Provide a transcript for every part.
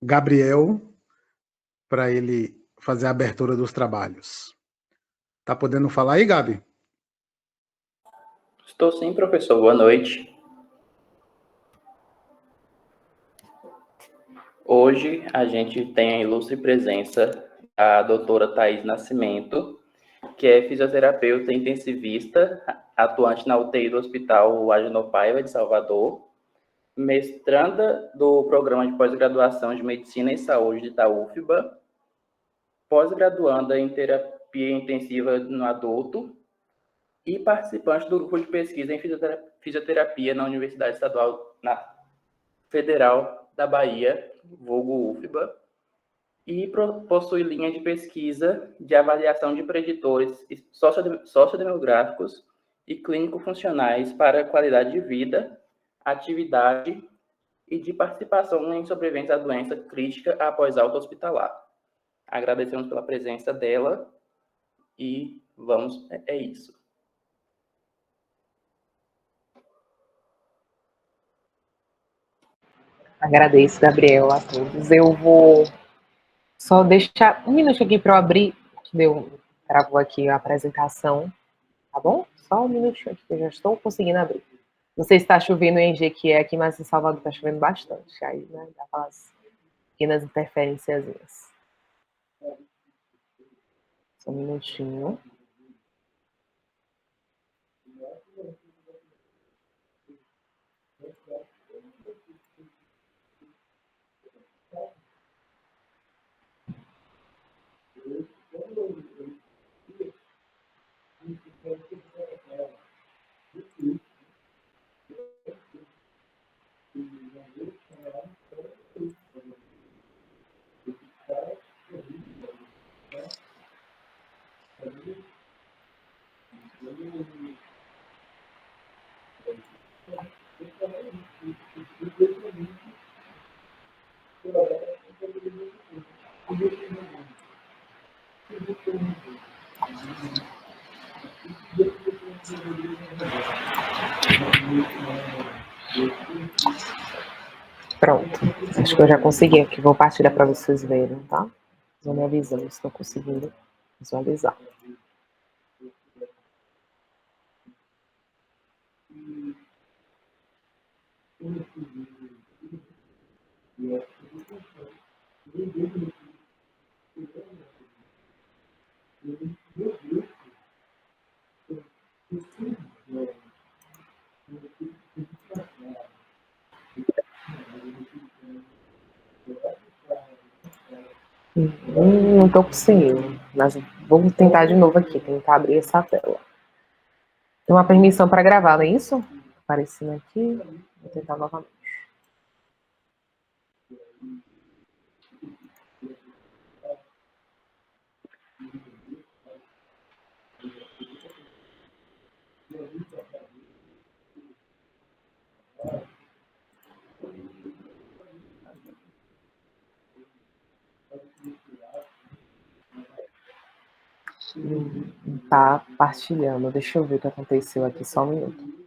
Gabriel para ele fazer a abertura dos trabalhos. Tá podendo falar aí, Gabi? Estou sim, professor. Boa noite. Hoje a gente tem a ilustre presença da doutora Thais Nascimento, que é fisioterapeuta intensivista, atuante na UTI do Hospital Agenor Paiva de Salvador, mestranda do Programa de Pós-Graduação de Medicina e Saúde de Itaúfiba, pós-graduanda em Terapia Intensiva no Adulto e participante do grupo de pesquisa em fisioterapia na Universidade Estadual Federal da Bahia, vulgo UFBA, e possui linha de pesquisa de avaliação de preditores sociodemográficos e clínico-funcionais para qualidade de vida, atividade e de participação em sobrevivência à doença crítica após alta hospitalar. Agradecemos pela presença dela e é isso. Agradeço, Gabriel, a todos. Eu vou só deixar um minuto aqui para eu abrir, que travou aqui a apresentação, tá bom? Só um minutinho aqui que eu já estou conseguindo abrir. Não sei se está chovendo em Jequié aqui, mas em Salvador está chovendo bastante. Aí, né, dá aquelas pequenas interferênciazinhas. Só um minutinho. Pronto, acho que eu já consegui aqui, vou partilhar para vocês verem, tá? Vou me avisando se estou conseguindo visualizar. Não estou conseguindo, mas vou tentar de novo aqui, tentar abrir essa tela. Tem uma permissão para gravar, não é isso? Aparecendo aqui, vou tentar novamente. Tá partilhando, deixa eu ver o que aconteceu aqui, só um minuto.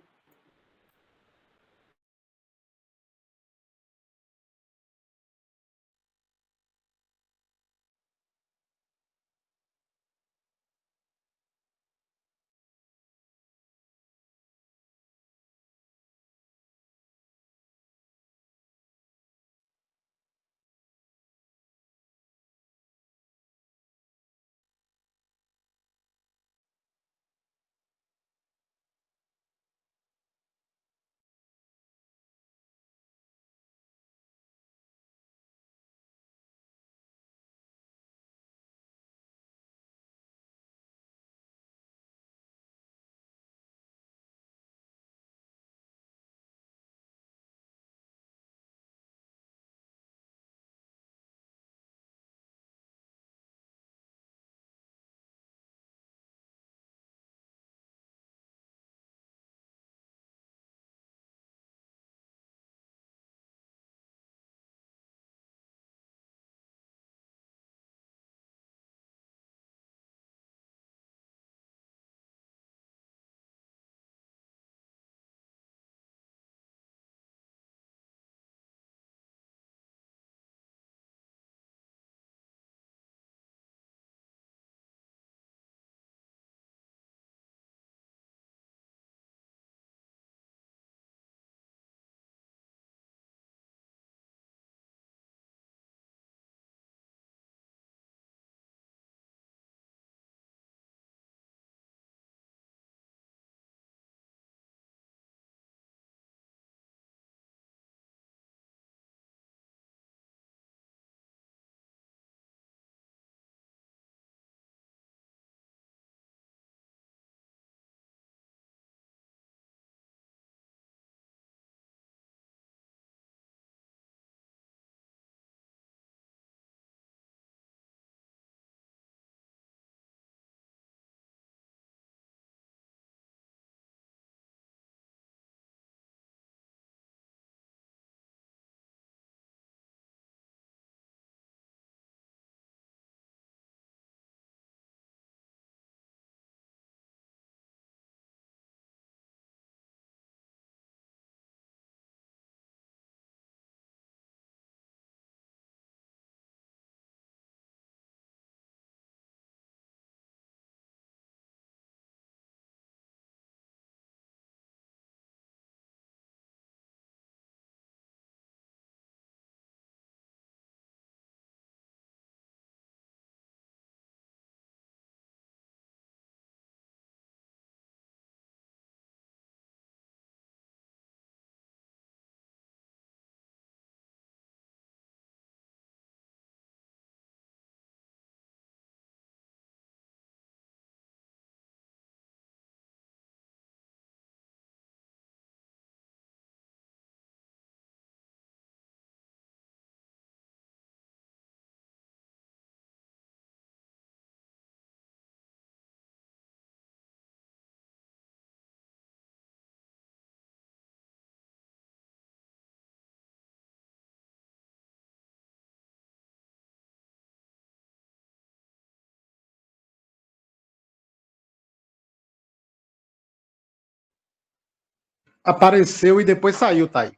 apareceu e depois saiu, Thay.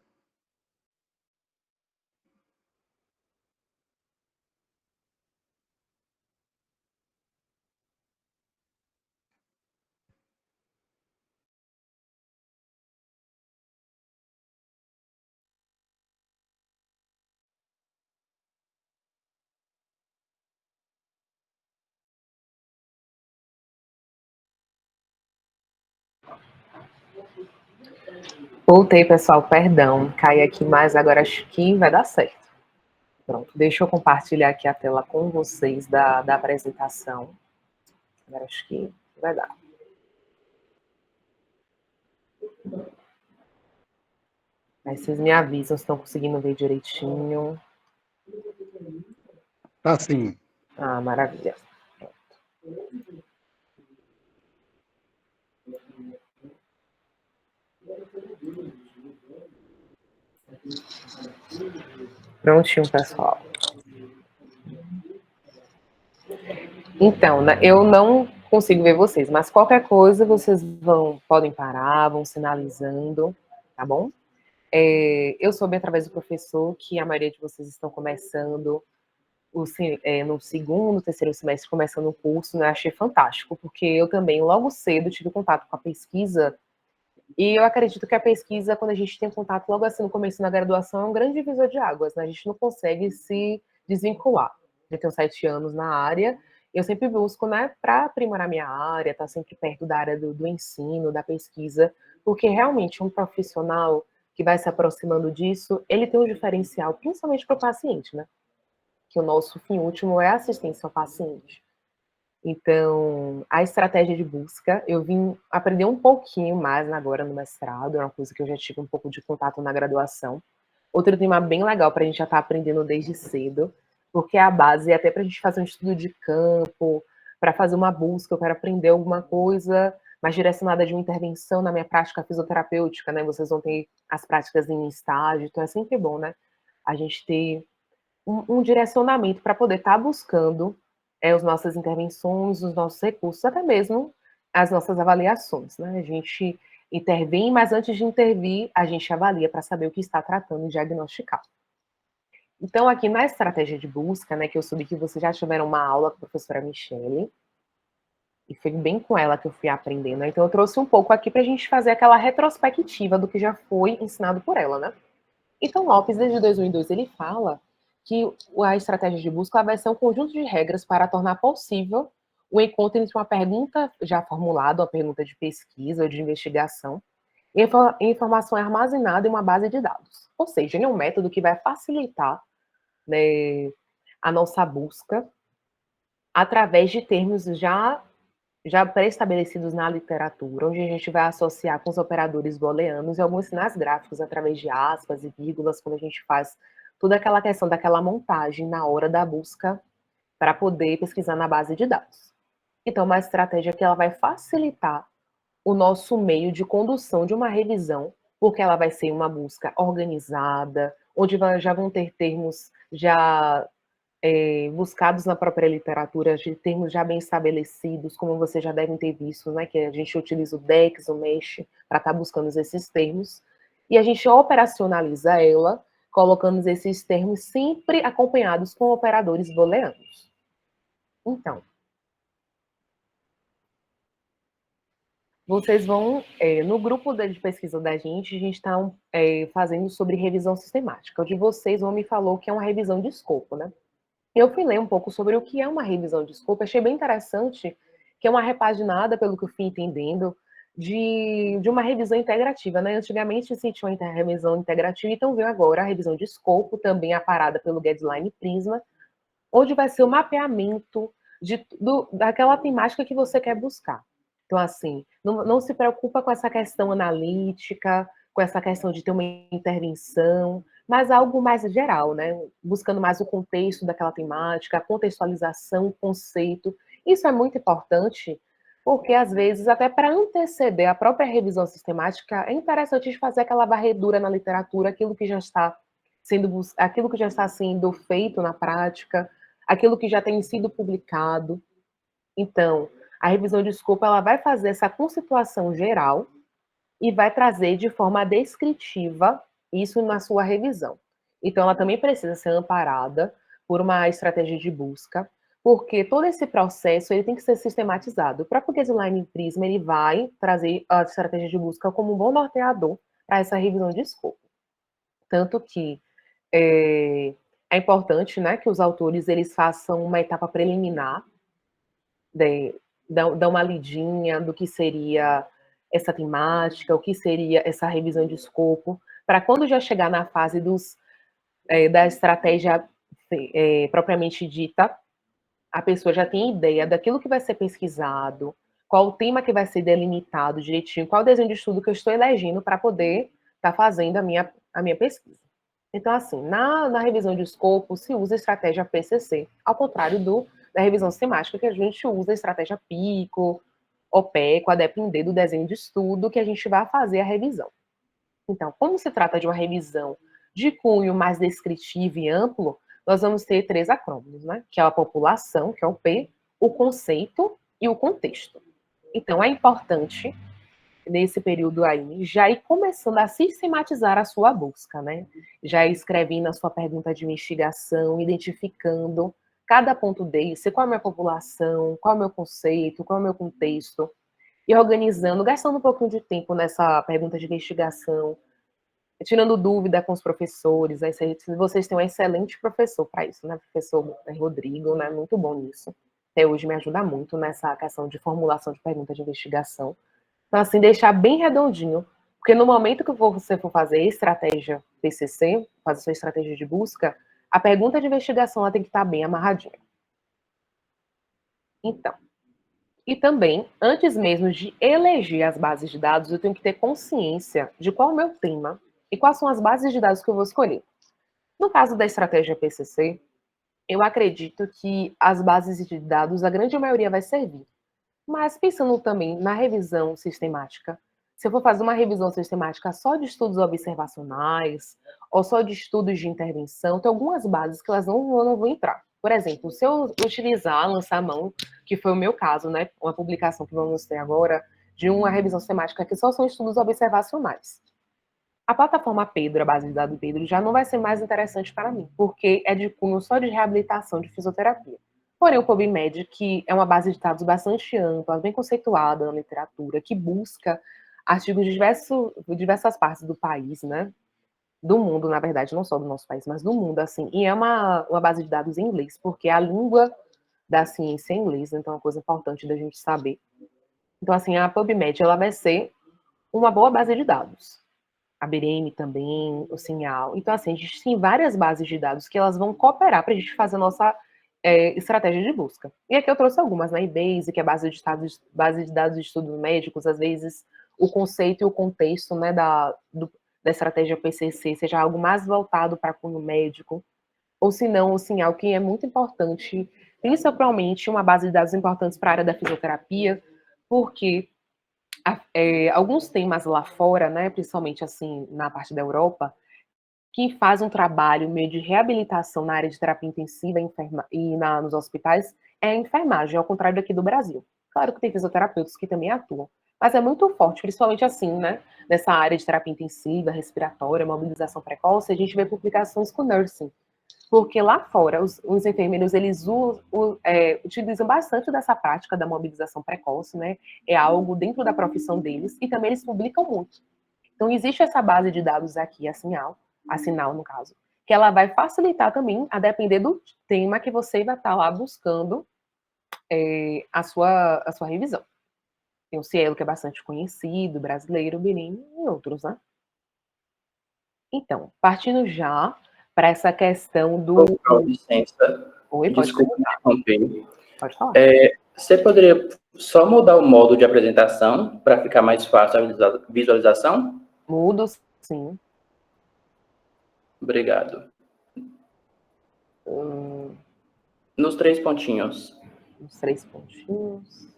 Voltei, pessoal, perdão. Caí aqui, mas agora acho que vai dar certo. Pronto, deixa eu compartilhar aqui a tela com vocês da apresentação. Agora acho que vai dar. Aí vocês me avisam se estão conseguindo ver direitinho. Tá sim. Ah, maravilha. Prontinho, pessoal. Então, né, eu não consigo ver vocês, mas qualquer coisa vocês podem parar, vão sinalizando, tá bom? Eu soube através do professor que a maioria de vocês estão começando no segundo, terceiro semestre, começando o curso, né? Achei fantástico, porque eu também, logo cedo, tive contato com a pesquisa, e eu acredito que a pesquisa, quando a gente tem contato logo assim no começo da graduação, é um grande divisor de águas, né? A gente não consegue se desvincular. Eu tenho 7 anos na área, eu sempre busco, né, para aprimorar minha área, estar sempre perto da área do ensino, da pesquisa, porque realmente um profissional que vai se aproximando disso, ele tem um diferencial, principalmente para o paciente, né? Que o nosso fim último é a assistência ao paciente. Então, a estratégia de busca, eu vim aprender um pouquinho mais agora no mestrado, é uma coisa que eu já tive um pouco de contato na graduação. Outro tema bem legal para a gente já estar aprendendo desde cedo, porque é a base até para a gente fazer um estudo de campo, para fazer uma busca, eu quero aprender alguma coisa mais direcionada de uma intervenção na minha prática fisioterapêutica, né? Vocês vão ter as práticas em estágio, então é sempre bom, né? A gente ter um direcionamento para poder estar buscando as nossas intervenções, os nossos recursos, até mesmo as nossas avaliações. Né? A gente intervém, mas antes de intervir, a gente avalia para saber o que está tratando e diagnosticar. Então, aqui na estratégia de busca, né, que eu soube que vocês já tiveram uma aula com a professora Michele, e foi bem com ela que eu fui aprendendo. Então, eu trouxe um pouco aqui para a gente fazer aquela retrospectiva do que já foi ensinado por ela, né? Então, Lopes, desde 2002, ele fala que a estratégia de busca vai ser um conjunto de regras para tornar possível o encontro entre uma pergunta já formulada, uma pergunta de pesquisa ou de investigação, e informação armazenada em uma base de dados. Ou seja, ele é um método que vai facilitar, né, a nossa busca através de termos já pré-estabelecidos na literatura, onde a gente vai associar com os operadores booleanos e alguns sinais gráficos através de aspas e vírgulas, quando a gente faz toda aquela questão daquela montagem na hora da busca para poder pesquisar na base de dados. Então, uma estratégia que ela vai facilitar o nosso meio de condução de uma revisão, porque ela vai ser uma busca organizada, onde já vão ter termos já buscados na própria literatura, de termos já bem estabelecidos, como vocês já devem ter visto, né, que a gente utiliza o DEX, o MESH, para estar buscando esses termos, e a gente operacionaliza ela, colocando esses termos sempre acompanhados com operadores booleanos. Então, vocês vão, no grupo de pesquisa da gente, a gente está fazendo sobre revisão sistemática. O de vocês, o homem falou que é uma revisão de escopo, né? Eu fui ler um pouco sobre o que é uma revisão de escopo, achei bem interessante, que é uma repaginada, pelo que eu fui entendendo, de uma revisão integrativa, né? Antigamente se tinha uma revisão integrativa, então veio agora a revisão de escopo, também aparada pelo Guideline Prisma, onde vai ser o mapeamento daquela temática que você quer buscar. Então, assim, não se preocupa com essa questão analítica, com essa questão de ter uma intervenção, mas algo mais geral, né? Buscando mais o contexto daquela temática, a contextualização, o conceito. Isso é muito importante, porque às vezes, até para anteceder a própria revisão sistemática, é interessante fazer aquela varredura na literatura, aquilo que já está sendo feito na prática, aquilo que já tem sido publicado. Então, a revisão de escopo ela vai fazer essa conceituação geral e vai trazer de forma descritiva isso na sua revisão. Então, ela também precisa ser amparada por uma estratégia de busca, porque todo esse processo ele tem que ser sistematizado. O próprio Design Prisma ele vai trazer a estratégia de busca como um bom norteador para essa revisão de escopo. Tanto que é importante, né, que os autores eles façam uma etapa preliminar, dão uma lidinha do que seria essa temática, o que seria essa revisão de escopo, para quando já chegar na fase da estratégia propriamente dita, a pessoa já tem ideia daquilo que vai ser pesquisado, qual o tema que vai ser delimitado direitinho, qual o desenho de estudo que eu estou elegendo para poder estar fazendo a minha pesquisa. Então, assim, na revisão de escopo, se usa a estratégia PCC, ao contrário da revisão sistemática, que a gente usa a estratégia PICO, OPECO, a depender do desenho de estudo que a gente vai fazer a revisão. Então, como se trata de uma revisão de cunho mais descritivo e amplo, nós vamos ter 3 acrônimos, né? Que é a população, que é o P, o conceito e o contexto. Então, é importante, nesse período aí, já ir começando a sistematizar a sua busca, né? Já ir escrevendo a sua pergunta de investigação, identificando cada ponto desse, qual é a minha população, qual é o meu conceito, qual é o meu contexto, e organizando, gastando um pouquinho de tempo nessa pergunta de investigação, tirando dúvida com os professores. Aí vocês têm um excelente professor para isso, né? Professor Rodrigo, né? Muito bom nisso. Até hoje me ajuda muito nessa questão de formulação de pergunta de investigação. Então, assim, deixar bem redondinho, porque no momento que você for fazer estratégia PCC, fazer sua estratégia de busca, a pergunta de investigação ela tem que estar bem amarradinha. Então, e também, antes mesmo de eleger as bases de dados, eu tenho que ter consciência de qual é o meu tema e quais são as bases de dados que eu vou escolher. No caso da estratégia PCC, eu acredito que as bases de dados, a grande maioria vai servir. Mas pensando também na revisão sistemática, se eu for fazer uma revisão sistemática só de estudos observacionais ou só de estudos de intervenção, tem algumas bases que elas não vão entrar. Por exemplo, se eu utilizar, lançar a mão, que foi o meu caso, né, uma publicação que vamos ter agora, de uma revisão sistemática que só são estudos observacionais. A plataforma Pedro, a base de dados Pedro, já não vai ser mais interessante para mim, porque é de cunho só de reabilitação de fisioterapia. Porém, o PubMed, que é uma base de dados bastante ampla, bem conceituada na literatura, que busca artigos de diversas partes do país, né? Do mundo, na verdade, não só do nosso país, mas do mundo, assim. E é uma base de dados em inglês, porque a língua da ciência é inglês, então é uma coisa importante da gente saber. Então, assim, a PubMed, ela vai ser uma boa base de dados. A BRM também, o Sinhal. Então, assim, a gente tem várias bases de dados que elas vão cooperar para a gente fazer a nossa estratégia de busca. E aqui eu trouxe algumas, né? eBase, que é base de dados de estudos médicos, às vezes o conceito e o contexto, né, da estratégia PCC seja algo mais voltado para cunho médico, ou se não, o Sinhal, que é muito importante, principalmente uma base de dados importantes para a área da fisioterapia, porque alguns temas lá fora, né, principalmente assim na parte da Europa, que faz um trabalho meio de reabilitação na área de terapia intensiva e nos hospitais, é a enfermagem, ao contrário daqui do Brasil. Claro que tem fisioterapeutas que também atuam, mas é muito forte, principalmente assim, né, nessa área de terapia intensiva, respiratória, mobilização precoce, a gente vê publicações com nursing, porque lá fora os enfermeiros eles utilizam bastante dessa prática da mobilização precoce, né? É algo dentro da profissão deles e também eles publicam muito. Então existe essa base de dados aqui, a Sinal no caso, que ela vai facilitar também a depender do tema que você vai estar lá buscando a sua revisão. Tem o Cielo, que é bastante conhecido, brasileiro, Birim e outros, né? Então, partindo já para essa questão do. Com licença. Oi, pode Desculpa interromper. Pode falar. Você poderia só mudar o modo de apresentação para ficar mais fácil a visualização? Mudo, sim. Obrigado. Nos 3 pontinhos. Os 3 pontinhos.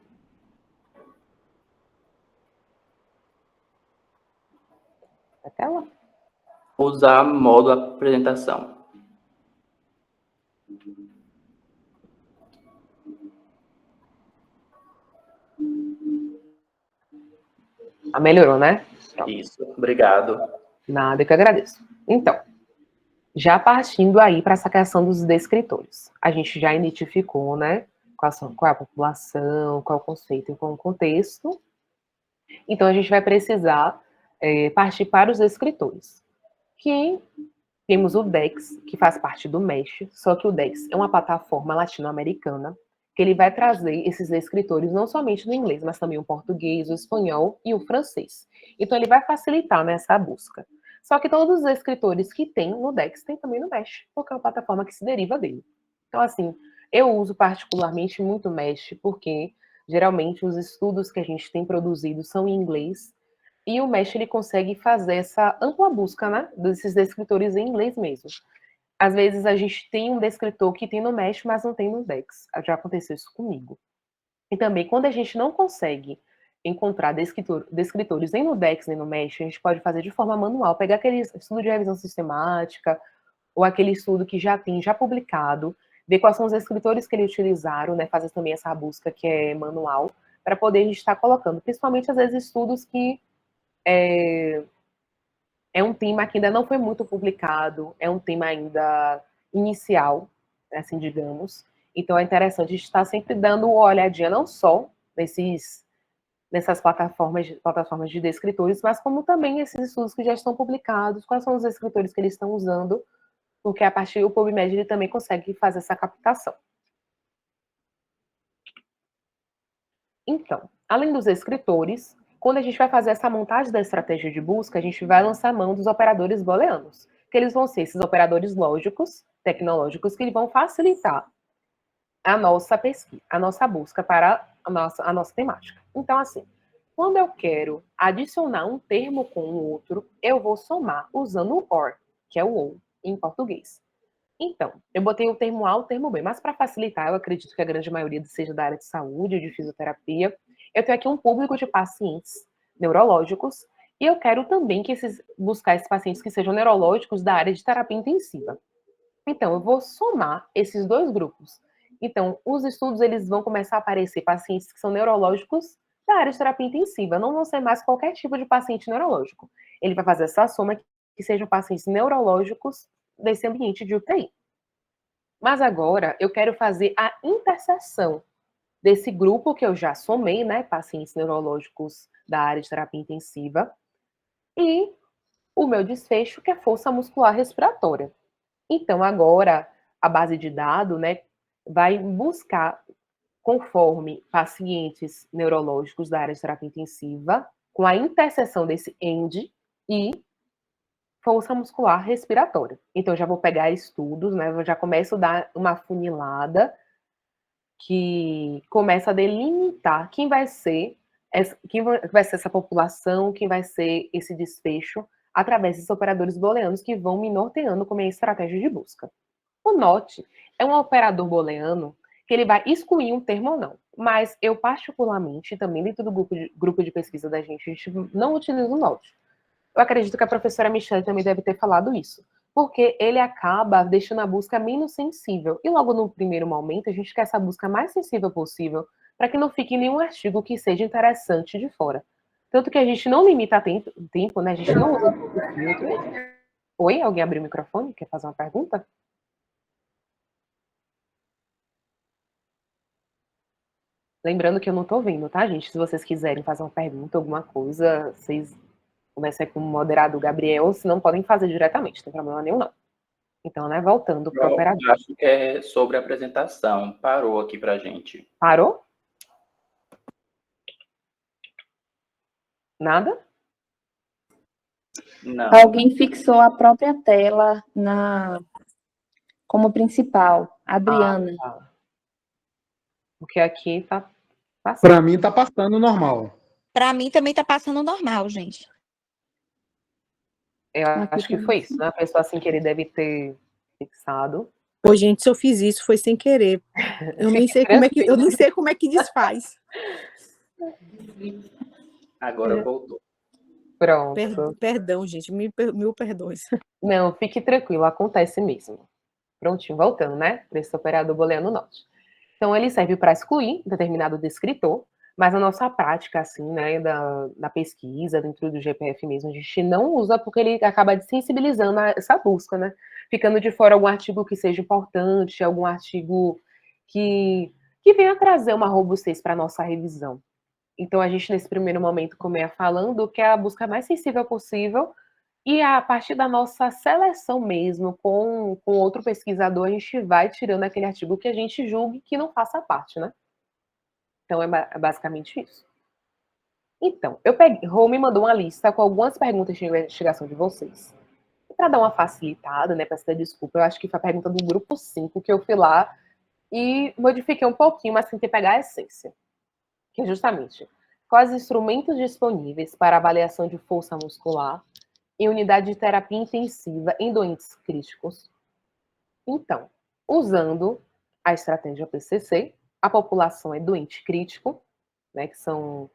A tela? Usar modo apresentação. Melhorou, né? Isso, obrigado. Nada, eu que agradeço. Então, já partindo aí para essa questão dos descritores. A gente já identificou, né, qual é a população, qual é o conceito e qual é o contexto. Então, a gente vai precisar partir para os descritores. Que temos o DEX, que faz parte do MESH, só que o DEX é uma plataforma latino-americana, que ele vai trazer esses descritores não somente no inglês, mas também o português, o espanhol e o francês. Então, ele vai facilitar nessa busca. Só que todos os escritores que tem no DEX tem também no Mesh, porque é uma plataforma que se deriva dele. Então, assim, eu uso particularmente muito Mesh, porque geralmente os estudos que a gente tem produzido são em inglês, e o Mesh ele consegue fazer essa ampla busca, né, desses descritores em inglês mesmo. Às vezes a gente tem um descritor que tem no Mesh, mas não tem no DEX. Já aconteceu isso comigo. E também, quando a gente não consegue encontrar descritores nem no DEX, nem no Mesh, a gente pode fazer de forma manual, pegar aquele estudo de revisão sistemática, ou aquele estudo que já tem, já publicado, ver quais são os escritores que eles utilizaram, né, fazer também essa busca que é manual, para poder a gente estar colocando, principalmente, às vezes, estudos que é um tema que ainda não foi muito publicado, é um tema ainda inicial, assim, digamos. Então, é interessante estar sempre dando uma olhadinha, não só nessas plataformas de descritores, mas como também esses estudos que já estão publicados, quais são os escritores que eles estão usando, porque a partir do PubMed ele também consegue fazer essa captação. Então, além dos escritores, quando a gente vai fazer essa montagem da estratégia de busca, a gente vai lançar mão dos operadores booleanos, que eles vão ser esses operadores lógicos, tecnológicos, que vão facilitar a nossa pesquisa, a nossa busca para a nossa temática. Então, assim, quando eu quero adicionar um termo com o outro, eu vou somar usando o OR, que é o ou em português. Então, eu botei o termo A, o termo B, mas para facilitar, eu acredito que a grande maioria seja da área de saúde, de fisioterapia. Eu tenho aqui um público de pacientes neurológicos e eu quero também buscar esses pacientes que sejam neurológicos da área de terapia intensiva. Então, eu vou somar esses dois grupos. Então, os estudos eles vão começar a aparecer pacientes que são neurológicos da área de terapia intensiva. Não vão ser mais qualquer tipo de paciente neurológico. Ele vai fazer essa soma que sejam pacientes neurológicos desse ambiente de UTI. Mas agora eu quero fazer a interseção desse grupo que eu já somei, né, pacientes neurológicos da área de terapia intensiva, e o meu desfecho, que é força muscular respiratória. Então, agora, a base de dados, né, vai buscar, conforme pacientes neurológicos da área de terapia intensiva, com a interseção desse END e força muscular respiratória. Então, eu já vou pegar estudos, né, eu já começo a dar uma funilada que começa a delimitar quem vai ser essa população, quem vai ser esse desfecho, através desses operadores booleanos que vão me norteando como a estratégia de busca. O NOT é um operador booleano que ele vai excluir um termo ou não. Mas eu, particularmente, também dentro do grupo de pesquisa da gente, a gente não utiliza o NOT. Eu acredito que a professora Michelle também deve ter falado isso, porque ele acaba deixando a busca menos sensível. E logo no primeiro momento, a gente quer essa busca mais sensível possível, para que não fique nenhum artigo que seja interessante de fora. Tanto que a gente não limita tempo, né? A gente não usa filtro. Oi, alguém abriu o microfone? Quer fazer uma pergunta? Lembrando que eu não estou vendo, tá, gente? Se vocês quiserem fazer uma pergunta, alguma coisa, vocês comecem com o moderador Gabriel, se não podem fazer diretamente, não tem problema nenhum, não. Então, né, voltando para o operador. Eu acho que é sobre a apresentação. Parou aqui para a gente. Parou? Nada? Não. Alguém fixou a própria tela como principal. Adriana. Tá. Porque aqui tá passando. Para mim tá passando normal. Para mim também tá passando normal, gente. Eu acho que foi isso, né? A pessoa assim que ele deve ter fixado. Pô, gente, se eu fiz isso foi sem querer. Eu nem sei como é que desfaz. Agora voltou. Pronto. Perdão, gente, mil perdões. Não, fique tranquilo, acontece mesmo. Prontinho, voltando, né? Para esse operador booleano NOT. Então, ele serve para excluir determinado descritor, Mas a nossa prática, assim, né, da pesquisa, dentro do GPF mesmo, a gente não usa porque ele acaba desensibilizando essa busca, né? Ficando de fora algum artigo que seja importante, algum artigo que venha trazer uma robustez para a nossa revisão. Então, a gente, nesse primeiro momento, como eu ia falando, quer a busca mais sensível possível, e a partir da nossa seleção mesmo, com outro pesquisador, a gente vai tirando aquele artigo que a gente julgue que não faça parte, né? Então, é basicamente isso. Então, Rô me mandou uma lista com algumas perguntas de investigação de vocês. Para dar uma facilitada, né, peço desculpa, eu acho que foi a pergunta do grupo 5 que eu fui lá e modifiquei um pouquinho, mas tentei pegar a essência, que é justamente quais instrumentos disponíveis para avaliação de força muscular em unidade de terapia intensiva em doentes críticos. Então, usando a estratégia PCC, a população é doente crítico, né, que são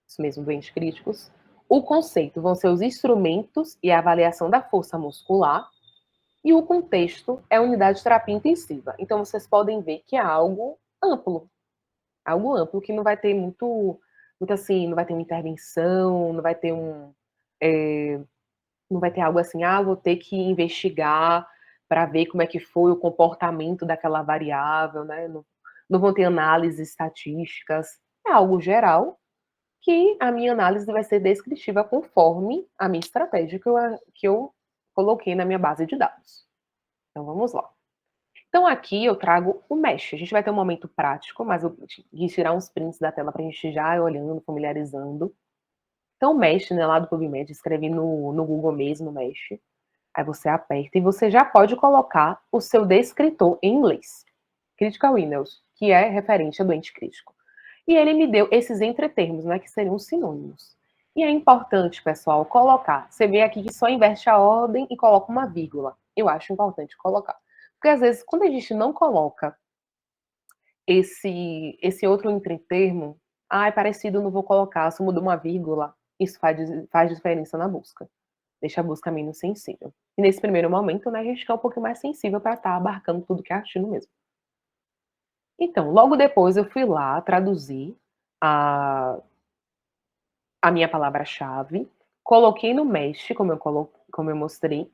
os mesmos doentes críticos. O conceito vão ser os instrumentos e a avaliação da força muscular. E o contexto é a unidade de terapia intensiva. Então, vocês podem ver que é algo amplo que não vai ter muito assim, não vai ter uma intervenção, não vai ter não vai ter algo assim, vou ter que investigar para ver como é que foi o comportamento daquela variável, né? Não vão ter análises estatísticas, é algo geral, que a minha análise vai ser descritiva conforme a minha estratégia que eu coloquei na minha base de dados. Então, vamos lá. Então, aqui eu trago o Mesh. A gente vai ter um momento prático, mas eu quis tirar uns prints da tela para a gente já ir olhando, familiarizando. Então, o Mesh, né, lá do PubMed, escrevi no Google mesmo, Mesh. Aí você aperta e você já pode colocar o seu descritor em inglês. Critical Illness, que é referente a doente crítico. E ele me deu esses entretermos, né, que seriam sinônimos. E é importante, pessoal, colocar. Você vê aqui que só inverte a ordem e coloca uma vírgula. Eu acho importante colocar. Porque, às vezes, quando a gente não coloca esse outro entretermo, é parecido, não vou colocar, se muda uma vírgula, isso faz diferença na busca. Deixa a busca menos sensível. E nesse primeiro momento, né, a gente quer um pouquinho mais sensível para estar abarcando tudo que é artigo mesmo. Então, logo depois eu fui lá traduzir a minha palavra-chave, coloquei no Mesh, como eu mostrei,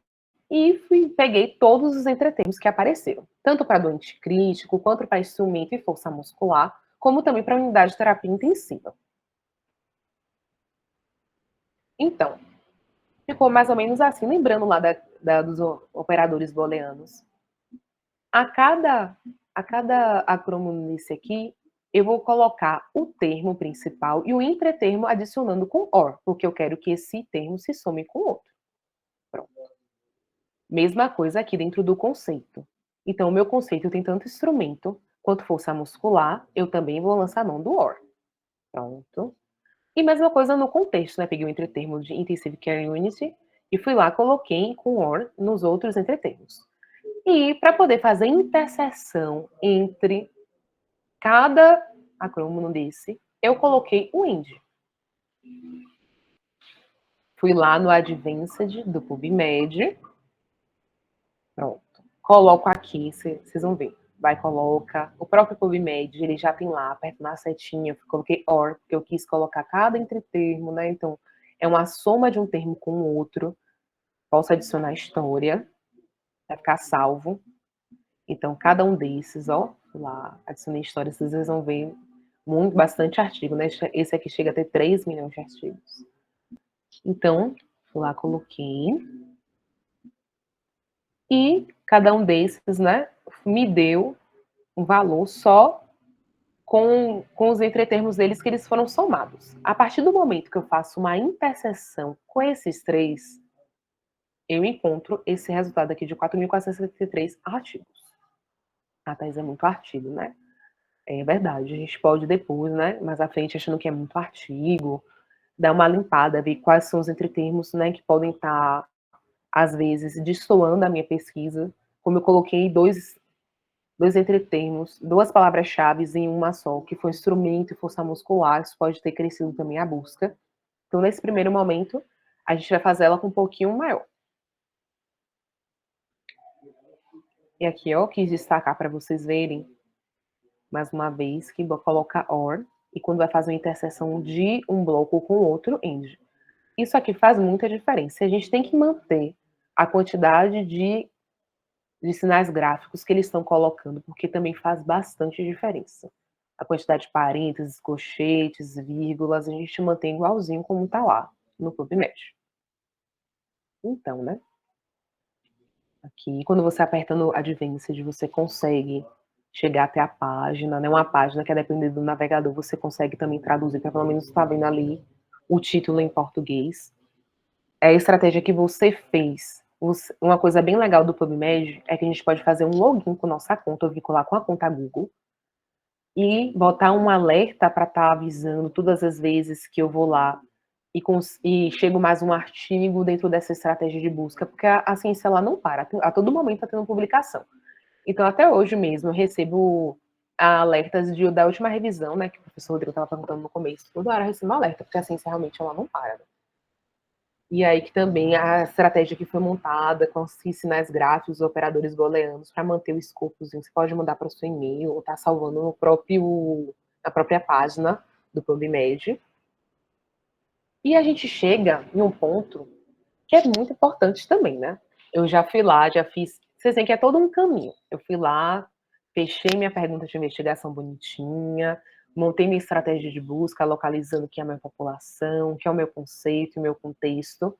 e peguei todos os entretermos que apareceram, tanto para doente crítico, quanto para instrumento e força muscular, como também para unidade de terapia intensiva. Então, ficou mais ou menos assim, lembrando lá dos operadores booleanos. A cada acrônimo desse aqui, eu vou colocar o termo principal e o entretermo adicionando com OR, porque eu quero que esse termo se some com o outro. Pronto. Mesma coisa aqui dentro do conceito. Então, o meu conceito tem tanto instrumento quanto força muscular, eu também vou lançar a mão do OR. Pronto. E mesma coisa no contexto, né? Peguei o entretermo de Intensive Care Unit e fui lá, coloquei com OR nos outros entretermos. E para poder fazer interseção entre cada acrônimo desse, eu coloquei o IND. Fui lá no Advanced do PubMed. Pronto. Coloco aqui, vocês vão ver. Vai, coloca. O próprio PubMed, ele já tem lá, aperto na setinha, coloquei OR, porque eu quis colocar cada entretermo, né? Então, é uma soma de um termo com o outro. Posso adicionar história, vai ficar salvo. Então, cada um desses, ó, lá, adicionei história, vocês vão ver bastante artigo, né? Esse aqui chega a ter 3 milhões de artigos. Então, lá coloquei. E cada um desses, né, me deu um valor só com os entretermos deles que eles foram somados. A partir do momento que eu faço uma interseção com esses três, eu encontro esse resultado aqui de 4.463 artigos. Ah, Thais, é muito artigo, né? É verdade, a gente pode depois, né, mais à frente, achando que é muito artigo, dar uma limpada, ver quais são os entretermos, né, que podem estar, às vezes, destoando a minha pesquisa. Como eu coloquei dois entretermos, duas palavras-chave em uma só, que foi instrumento e força muscular, isso pode ter crescido também a busca. Então, nesse primeiro momento, a gente vai fazer ela com um pouquinho maior. E aqui, ó, quis destacar para vocês verem, mais uma vez, que vou colocar OR e quando vai fazer uma interseção de um bloco com outro, end. Isso aqui faz muita diferença. A gente tem que manter a quantidade de sinais gráficos que eles estão colocando, porque também faz bastante diferença. A quantidade de parênteses, colchetes, vírgulas, a gente mantém igualzinho como está lá no PubMed. Então, né? Aqui, quando você aperta no Advanced, você consegue chegar até a página, né? Uma página que, a depender do navegador, você consegue também traduzir, para pelo menos estar vendo ali o título em português. É a estratégia que você fez. Uma coisa bem legal do PubMed é que a gente pode fazer um login com nossa conta, ou vincular com a conta Google, e botar um alerta para estar avisando todas as vezes que eu vou lá e chego mais um artigo dentro dessa estratégia de busca, porque a ciência ela não para, a todo momento está tendo publicação. Então, até hoje mesmo, eu recebo alertas da última revisão, né, que o professor Rodrigo estava perguntando no começo. Toda hora eu recebo um alerta, porque a ciência realmente ela não para. Né? E aí que também a estratégia que foi montada com os sinais gráficos, os operadores booleanos, para manter o escopozinho, você pode mandar para o seu e-mail ou tá salvando na própria página do PubMed. E a gente chega em um ponto que é muito importante também, né? Eu já fui lá, já fiz. Vocês veem que é todo um caminho. Eu fui lá, fechei minha pergunta de investigação bonitinha, montei minha estratégia de busca, localizando quem é a minha população, que é o meu conceito, o meu contexto.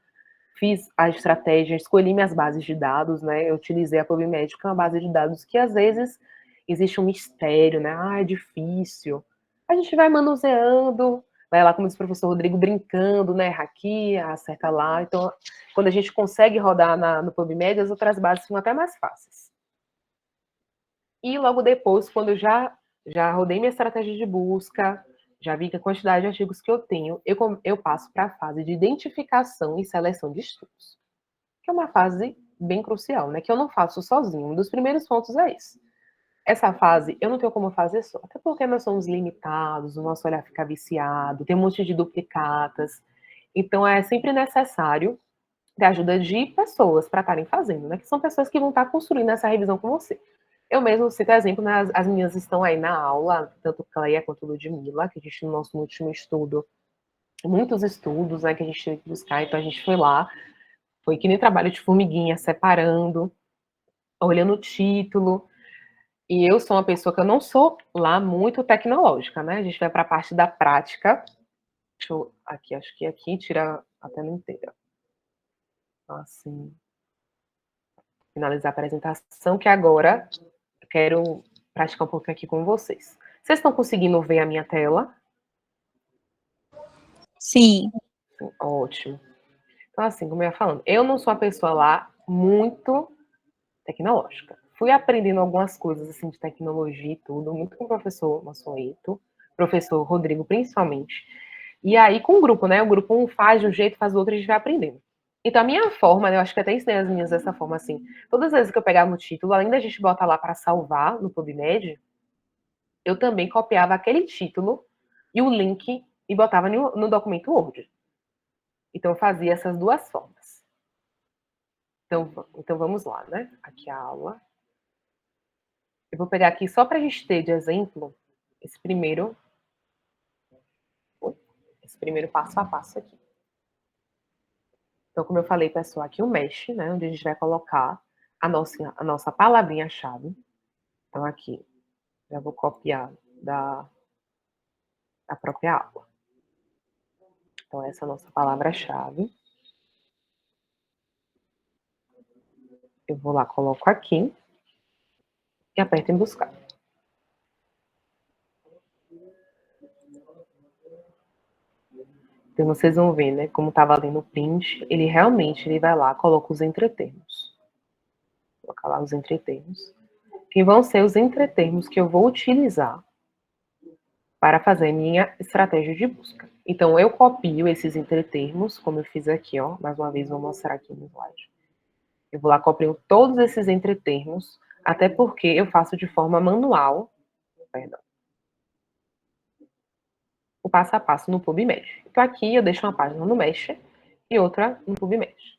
Fiz a estratégia, escolhi minhas bases de dados, né? Eu utilizei a PubMed, que é uma base de dados que às vezes existe um mistério, né? Ah, é difícil. A gente vai manuseando, vai lá, como diz o professor Rodrigo, brincando, né? Erra aqui, acerta lá. Então, quando a gente consegue rodar no PubMed, as outras bases ficam até mais fáceis. E logo depois, quando eu já rodei minha estratégia de busca, já vi que a quantidade de artigos que eu tenho, eu passo para a fase de identificação e seleção de estudos, que é uma fase bem crucial, né? Que eu não faço sozinho. Um dos primeiros pontos é esse. Essa fase eu não tenho como fazer só, até porque nós somos limitados, o nosso olhar fica viciado, tem um monte de duplicatas. Então é sempre necessário ter a ajuda de pessoas para estarem fazendo, né? Que são pessoas que vão estar construindo essa revisão com você. Eu mesmo cito exemplo, né, as minhas estão aí na aula, tanto Cleia quanto Ludmilla, que a gente, no nosso último estudo, muitos estudos, né, que a gente teve que buscar, então a gente foi lá, foi que nem trabalho de formiguinha, separando, olhando o título, e eu sou uma pessoa que eu não sou lá muito tecnológica, né, a gente vai para a parte da prática, deixa eu, aqui, acho que aqui tira a tela inteira, assim, finalizar a apresentação, que agora eu quero praticar um pouquinho aqui com vocês. Vocês estão conseguindo ver a minha tela? Sim. Ótimo. Então, assim, como eu ia falando, eu não sou uma pessoa lá muito tecnológica. Fui aprendendo algumas coisas, assim, de tecnologia e tudo, muito com o professor Massoeto, professor Rodrigo, principalmente. E aí, com o grupo, né? O grupo um faz de um jeito, faz do outro, e a gente vai aprendendo. Então, a minha forma, né, eu acho que até ensinei as minhas dessa forma, assim, todas as vezes que eu pegava o título, além da gente botar lá para salvar no PubMed, eu também copiava aquele título e o link e botava no documento Word. Então, eu fazia essas duas formas. Então vamos lá, né? Aqui a aula. Eu vou pegar aqui só para a gente ter de exemplo esse primeiro passo a passo aqui. Então, como eu falei, pessoal, aqui o mesh, né? Onde a gente vai colocar a nossa palavrinha-chave. Então, aqui, já vou copiar da própria aula. Então, essa é a nossa palavra-chave. Eu vou lá, coloco aqui e aperto em buscar. Então, vocês vão ver, né, como estava ali no print, ele realmente vai lá, coloca os entretermos. Vou colocar lá os entretermos. Que vão ser os entretermos que eu vou utilizar para fazer minha estratégia de busca. Então, eu copio esses entretermos, como eu fiz aqui, ó. Mais uma vez, vou mostrar aqui no slide. Eu vou lá, copio todos esses entretermos, até porque eu faço de forma manual, perdão, o passo a passo no PubMed. Então, aqui eu deixo uma página no Mesh e outra no PubMed.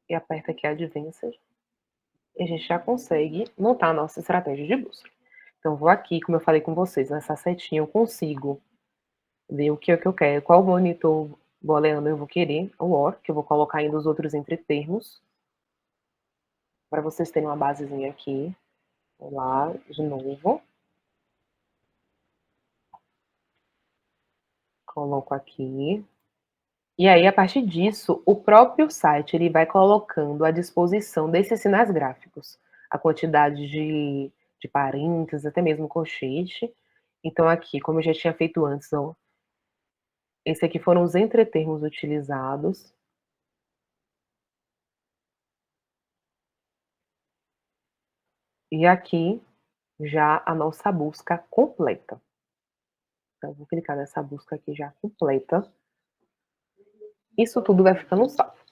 E aperta aqui Advanced e a gente já consegue montar a nossa estratégia de busca. Então, vou aqui, como eu falei com vocês, nessa setinha eu consigo ver o que é que eu quero, qual monitor booleano eu vou querer, o OR, que eu vou colocar ainda os outros entretermos, para vocês terem uma basezinha aqui. Vou lá, de novo. Coloco aqui. E aí, a partir disso, o próprio site ele vai colocando à disposição desses sinais gráficos a quantidade de parênteses, até mesmo colchete. Então, aqui, como eu já tinha feito antes, ó, esse aqui foram os entretermos utilizados. E aqui, já a nossa busca completa. Então, eu vou clicar nessa busca aqui já completa. Isso tudo vai ficando salvo.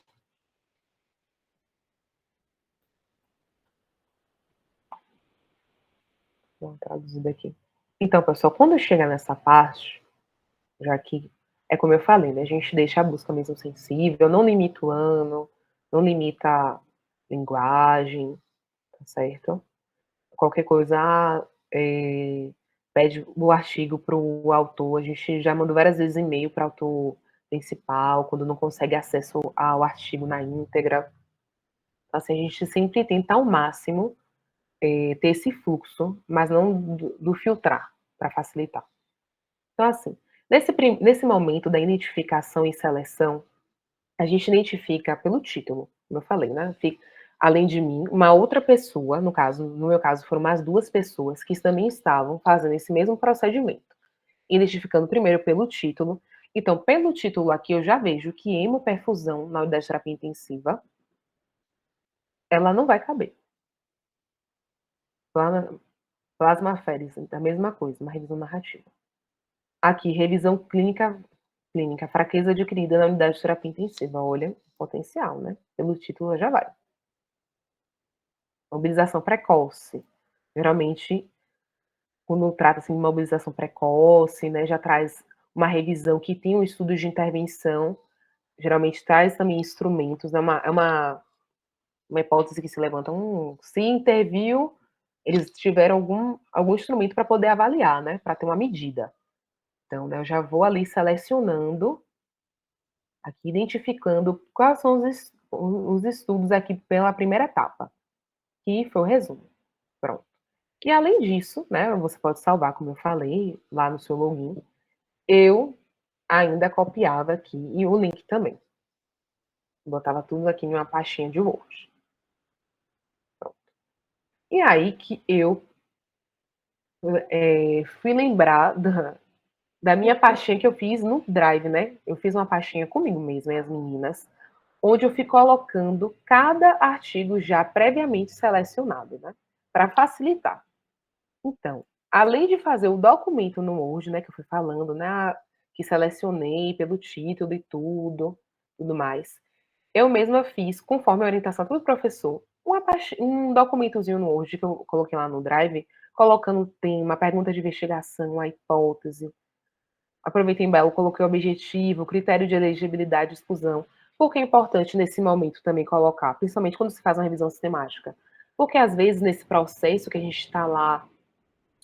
Vou traduzir aqui. Então, pessoal, quando eu chegar nessa parte, já que é como eu falei, né? A gente deixa a busca mesmo sensível, não limita o ano, não limita a linguagem, tá certo? Qualquer coisa, pede o artigo para o autor. A gente já mandou várias vezes e-mail para o autor principal, quando não consegue acesso ao artigo na íntegra. Então, assim, a gente sempre tenta ao máximo ter esse fluxo, mas não do filtrar, para facilitar. Então, assim, nesse momento da identificação e seleção, a gente identifica pelo título, como eu falei, né? Além de mim, uma outra pessoa, no meu caso, foram mais 2 pessoas que também estavam fazendo esse mesmo procedimento, identificando primeiro pelo título. Então, pelo título aqui, eu já vejo que hemoperfusão na unidade de terapia intensiva, ela não vai caber. Plasmaféresis, a mesma coisa, uma revisão narrativa. Aqui, revisão clínica, fraqueza adquirida na unidade de terapia intensiva. Olha, potencial, né? Pelo título já vai. Mobilização precoce. Geralmente, quando trata-se de mobilização precoce, né, já traz uma revisão que tem um estudo de intervenção, geralmente traz também instrumentos, é uma hipótese que se levanta, se interviu, eles tiveram algum instrumento para poder avaliar, né, para ter uma medida. Então, né, eu já vou ali selecionando, aqui identificando quais são os estudos aqui pela primeira etapa, que foi o resumo. Pronto. E além disso, né, você pode salvar, como eu falei, lá no seu login. Eu ainda copiava aqui, e o link também. Botava tudo aqui em uma pastinha de Word. Pronto. E aí que eu fui lembrar da minha pastinha que eu fiz no Drive, né? Eu fiz uma pastinha comigo mesma e as meninas, onde eu fui colocando cada artigo já previamente selecionado, né? Para facilitar. Então, além de fazer o documento no Word, né, que eu fui falando, né, que selecionei pelo título e tudo mais, eu mesma fiz, conforme a orientação do professor, um documentozinho no Word que eu coloquei lá no Drive, colocando o tema, a pergunta de investigação, a hipótese. Aproveitei em Belo, coloquei o objetivo, o critério de elegibilidade e exclusão. Por que é importante nesse momento também colocar, principalmente quando se faz uma revisão sistemática? Porque às vezes nesse processo que a gente está lá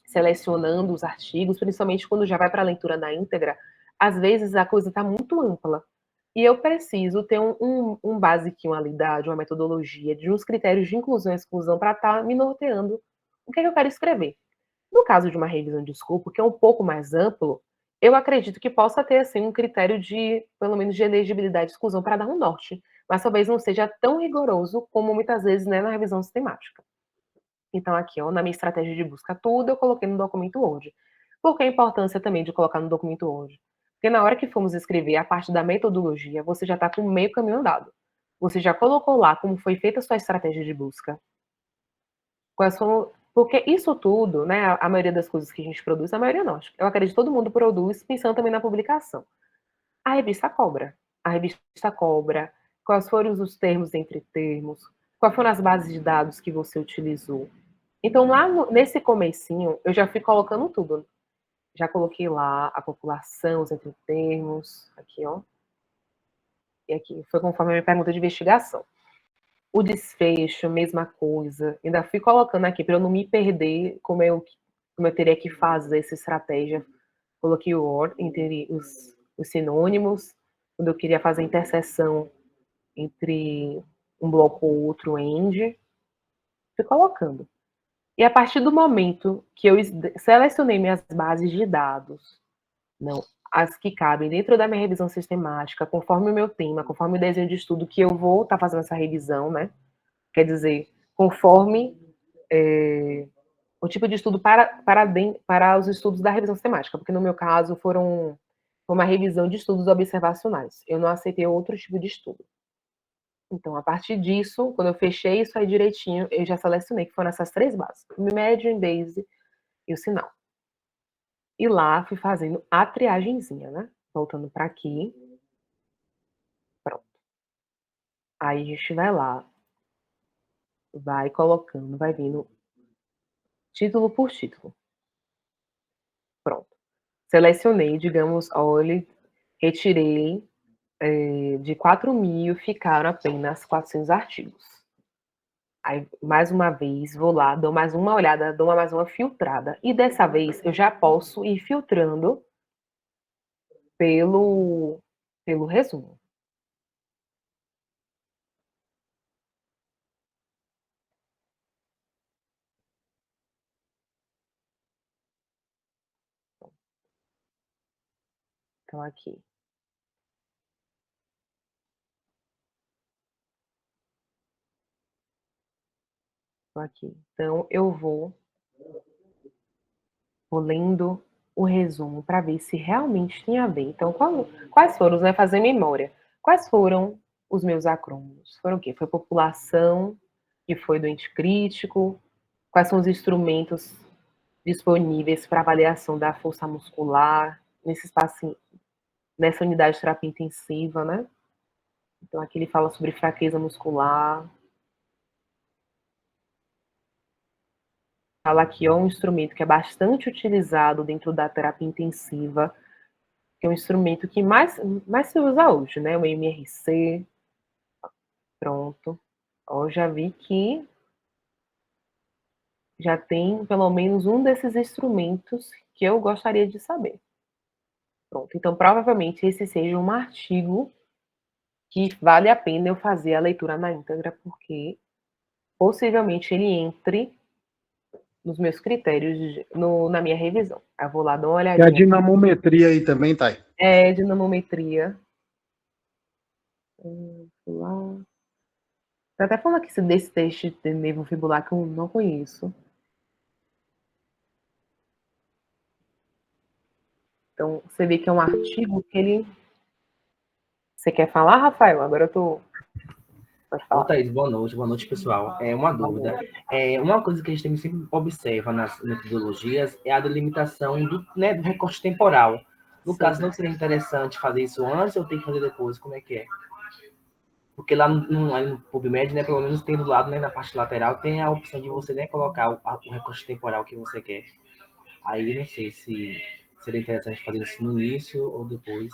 selecionando os artigos, principalmente quando já vai para a leitura na íntegra, às vezes a coisa está muito ampla. E eu preciso ter um basiquinho ali de uma metodologia, de uns critérios de inclusão e exclusão para estar me norteando o que é que eu quero escrever. No caso de uma revisão de escopo, que é um pouco mais amplo, eu acredito que possa ter assim um critério de, pelo menos, de elegibilidade e exclusão para dar um norte, mas talvez não seja tão rigoroso como muitas vezes, né, na revisão sistemática. Então, aqui, ó, na minha estratégia de busca, tudo eu coloquei no documento Word. Por que a importância também de colocar no documento Word? Porque na hora que formos escrever a parte da metodologia, você já está com meio caminho andado. Você já colocou lá como foi feita a sua estratégia de busca. Quais foram... Porque isso tudo, né, a maioria das coisas que a gente produz, a maioria não. Eu acredito que todo mundo produz pensando também na publicação. A revista cobra. A revista cobra. Quais foram os termos entre termos? Quais foram as bases de dados que você utilizou? Então, lá nesse comecinho, eu já fui colocando tudo. Já coloquei lá a população, os entretermos, aqui, ó. E aqui foi conforme a minha pergunta de investigação. O desfecho, mesma coisa. Ainda fui colocando aqui para eu não me perder, como eu como eu teria que fazer essa estratégia. Coloquei o OR entre os sinônimos, quando eu queria fazer interseção entre um bloco ou outro end, fui colocando. E a partir do momento que eu selecionei minhas bases de dados, não, as que cabem dentro da minha revisão sistemática, conforme o meu tema, conforme o desenho de estudo que eu vou estar fazendo essa revisão, né? Quer dizer, conforme o tipo de estudo para os estudos da revisão sistemática, porque no meu caso foi uma revisão de estudos observacionais. Eu não aceitei outro tipo de estudo. Então, a partir disso, quando eu fechei isso aí direitinho, eu já selecionei que foram essas 3 bases: o Medium, Base e o Sinal. E lá fui fazendo a triagenzinha, né? Voltando para aqui. Pronto. Aí a gente vai lá, vai colocando, vai vindo título por título. Pronto. Selecionei, digamos, olha, retirei de 4.000, ficaram apenas 400 artigos. Aí, mais uma vez, vou lá, dou mais uma olhada, dou mais uma filtrada. E dessa vez, eu já posso ir filtrando pelo resumo. Então, aqui. Aqui. Então, eu vou lendo o resumo para ver se realmente tem a ver. Então, quais foram, né, fazer memória. Quais foram os meus acrônimos? Foram o quê? Foi população, que foi doente crítico, quais são os instrumentos disponíveis para avaliação da força muscular, nesse espaço, nessa unidade de terapia intensiva, né? Então, aqui ele fala sobre fraqueza muscular. Fala aqui, ó, um instrumento que é bastante utilizado dentro da terapia intensiva, que é um instrumento que mais se usa hoje, né? O MRC. Pronto. Ó, já vi que já tem pelo menos um desses instrumentos que eu gostaria de saber. Pronto. Então, provavelmente esse seja um artigo que vale a pena eu fazer a leitura na íntegra, porque possivelmente ele entre nos meus critérios na minha revisão. Eu vou lá dar uma olhadinha. E a dinamometria aí também, Thay? Dinamometria. Lá. Tá até falando aqui desse teste de nervo fibular que eu não conheço. Então, você vê que é um artigo que ele... Você quer falar, Rafael? Agora eu tô... Pode falar. Ô, Thaís, boa noite, pessoal. É uma dúvida. Uma coisa que a gente sempre observa nas metodologias é a delimitação do recorte temporal. No Sim. caso, não seria interessante fazer isso antes ou tem que fazer depois? Como é que é? Porque lá no PubMed, né, pelo menos tem do lado, né, na parte lateral, tem a opção de você, né, colocar o recorte temporal que você quer. Aí não sei se seria interessante fazer isso no início ou depois.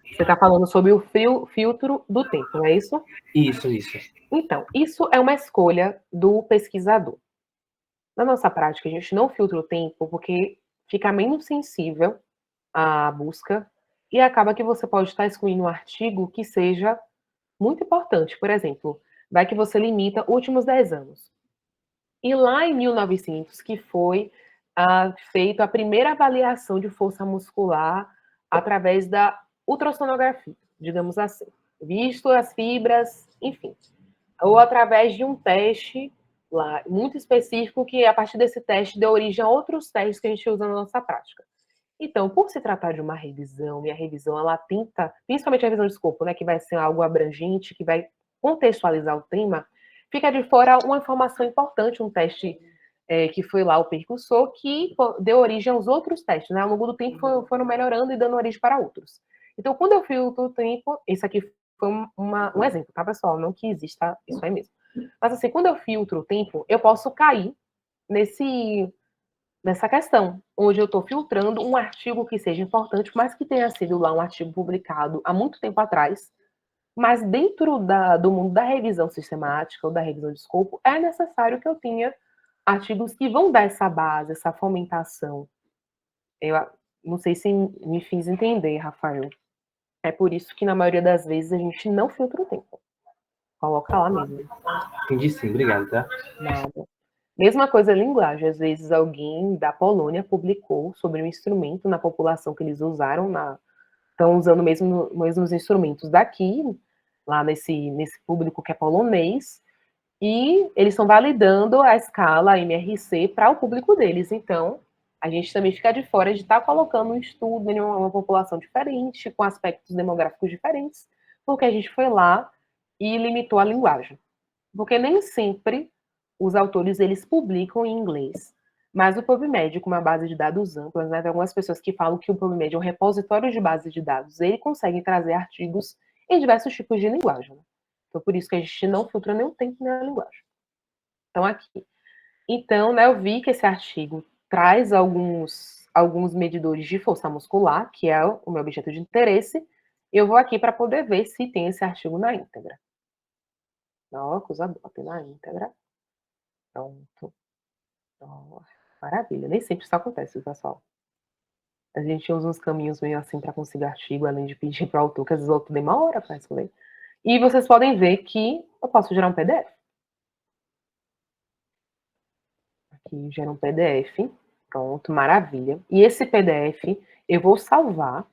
Você está falando sobre o filtro do tempo, não é isso? Isso. Então, isso é uma escolha do pesquisador. Na nossa prática, a gente não filtra o tempo porque fica menos sensível à busca e acaba que você pode estar excluindo um artigo que seja muito importante. Por exemplo, vai que você limita últimos 10 anos. E lá em 1900, que foi feito a primeira avaliação de força muscular através da ultrassonografia, digamos assim. Visto as fibras, enfim. Ou através de um teste lá muito específico que, a partir desse teste, deu origem a outros testes que a gente usa na nossa prática. Então, por se tratar de uma revisão, minha revisão, ela tenta, principalmente a revisão de escopo, né, que vai ser algo abrangente, que vai contextualizar o tema, fica de fora uma informação importante, um teste que foi lá o percussor, que deu origem aos outros testes, né? Ao longo do tempo foram melhorando e dando origem para outros. Então, quando eu filtro o tempo, esse aqui foi um exemplo, tá, pessoal? Não que exista isso aí mesmo. Mas, assim, quando eu filtro o tempo, eu posso cair nessa questão, onde eu estou filtrando um artigo que seja importante, mas que tenha sido lá um artigo publicado há muito tempo atrás, mas dentro do mundo da revisão sistemática ou da revisão de escopo, é necessário que eu tenha artigos que vão dar essa base, essa fomentação. Eu não sei se me fiz entender, Rafael. É por isso que, na maioria das vezes, a gente não filtra o tempo. Coloca lá mesmo. Entendi sim, obrigado, tá? Nada. Mesma coisa a linguagem. Às vezes alguém da Polônia publicou sobre um instrumento na população que eles usaram, estão usando mesmo os instrumentos daqui, lá nesse público que é polonês, e eles estão validando a escala MRC para o público deles. Então, a gente também fica de fora de estar colocando um estudo em uma população diferente, com aspectos demográficos diferentes, porque a gente foi lá e limitou a linguagem. Porque nem sempre os autores eles publicam em inglês. Mas o PubMed, com uma base de dados ampla, né, tem algumas pessoas que falam que o PubMed é um repositório de base de dados. Ele consegue trazer artigos em diversos tipos de linguagem. Então, por isso que a gente não filtra nem o tempo nem a linguagem. Então, aqui. Então, né, eu vi que esse artigo traz alguns medidores de força muscular, que é o meu objeto de interesse. Eu vou aqui para poder ver se tem esse artigo na íntegra. Ó, coisa boa, tem na íntegra. Pronto. Ó, maravilha. Nem sempre isso acontece, pessoal. A gente usa uns caminhos meio assim para conseguir artigo, além de pedir para o autor, que às vezes o autor demora para escolher. E vocês podem ver que eu posso gerar um PDF. Aqui, gera um PDF. Pronto, maravilha. E esse PDF eu vou salvar.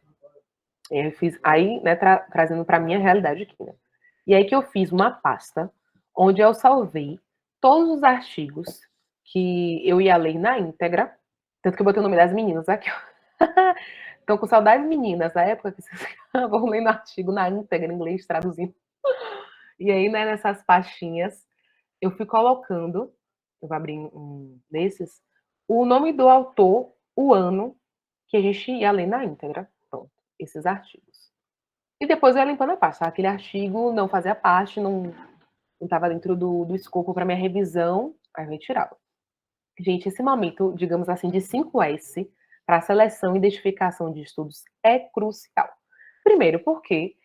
Eu fiz aí, né, trazendo para a minha realidade aqui, né? E aí que eu fiz uma pasta onde eu salvei todos os artigos que eu ia ler na íntegra. Tanto que eu botei o nome das meninas aqui, ó. Então, com saudades meninas, da época que vocês estavam lendo artigo na íntegra, em inglês, traduzindo. E aí, né, nessas pastinhas, eu fui colocando, eu vou abrir um desses, o nome do autor, o ano que a gente ia ler na íntegra. Pronto, esses artigos. E depois eu ia limpando a pasta. Aquele artigo não fazia parte, não estava dentro do escopo para minha revisão, aí eu retirava. Gente, esse momento, digamos assim, de 5S para a seleção e identificação de estudos é crucial. Primeiro, porque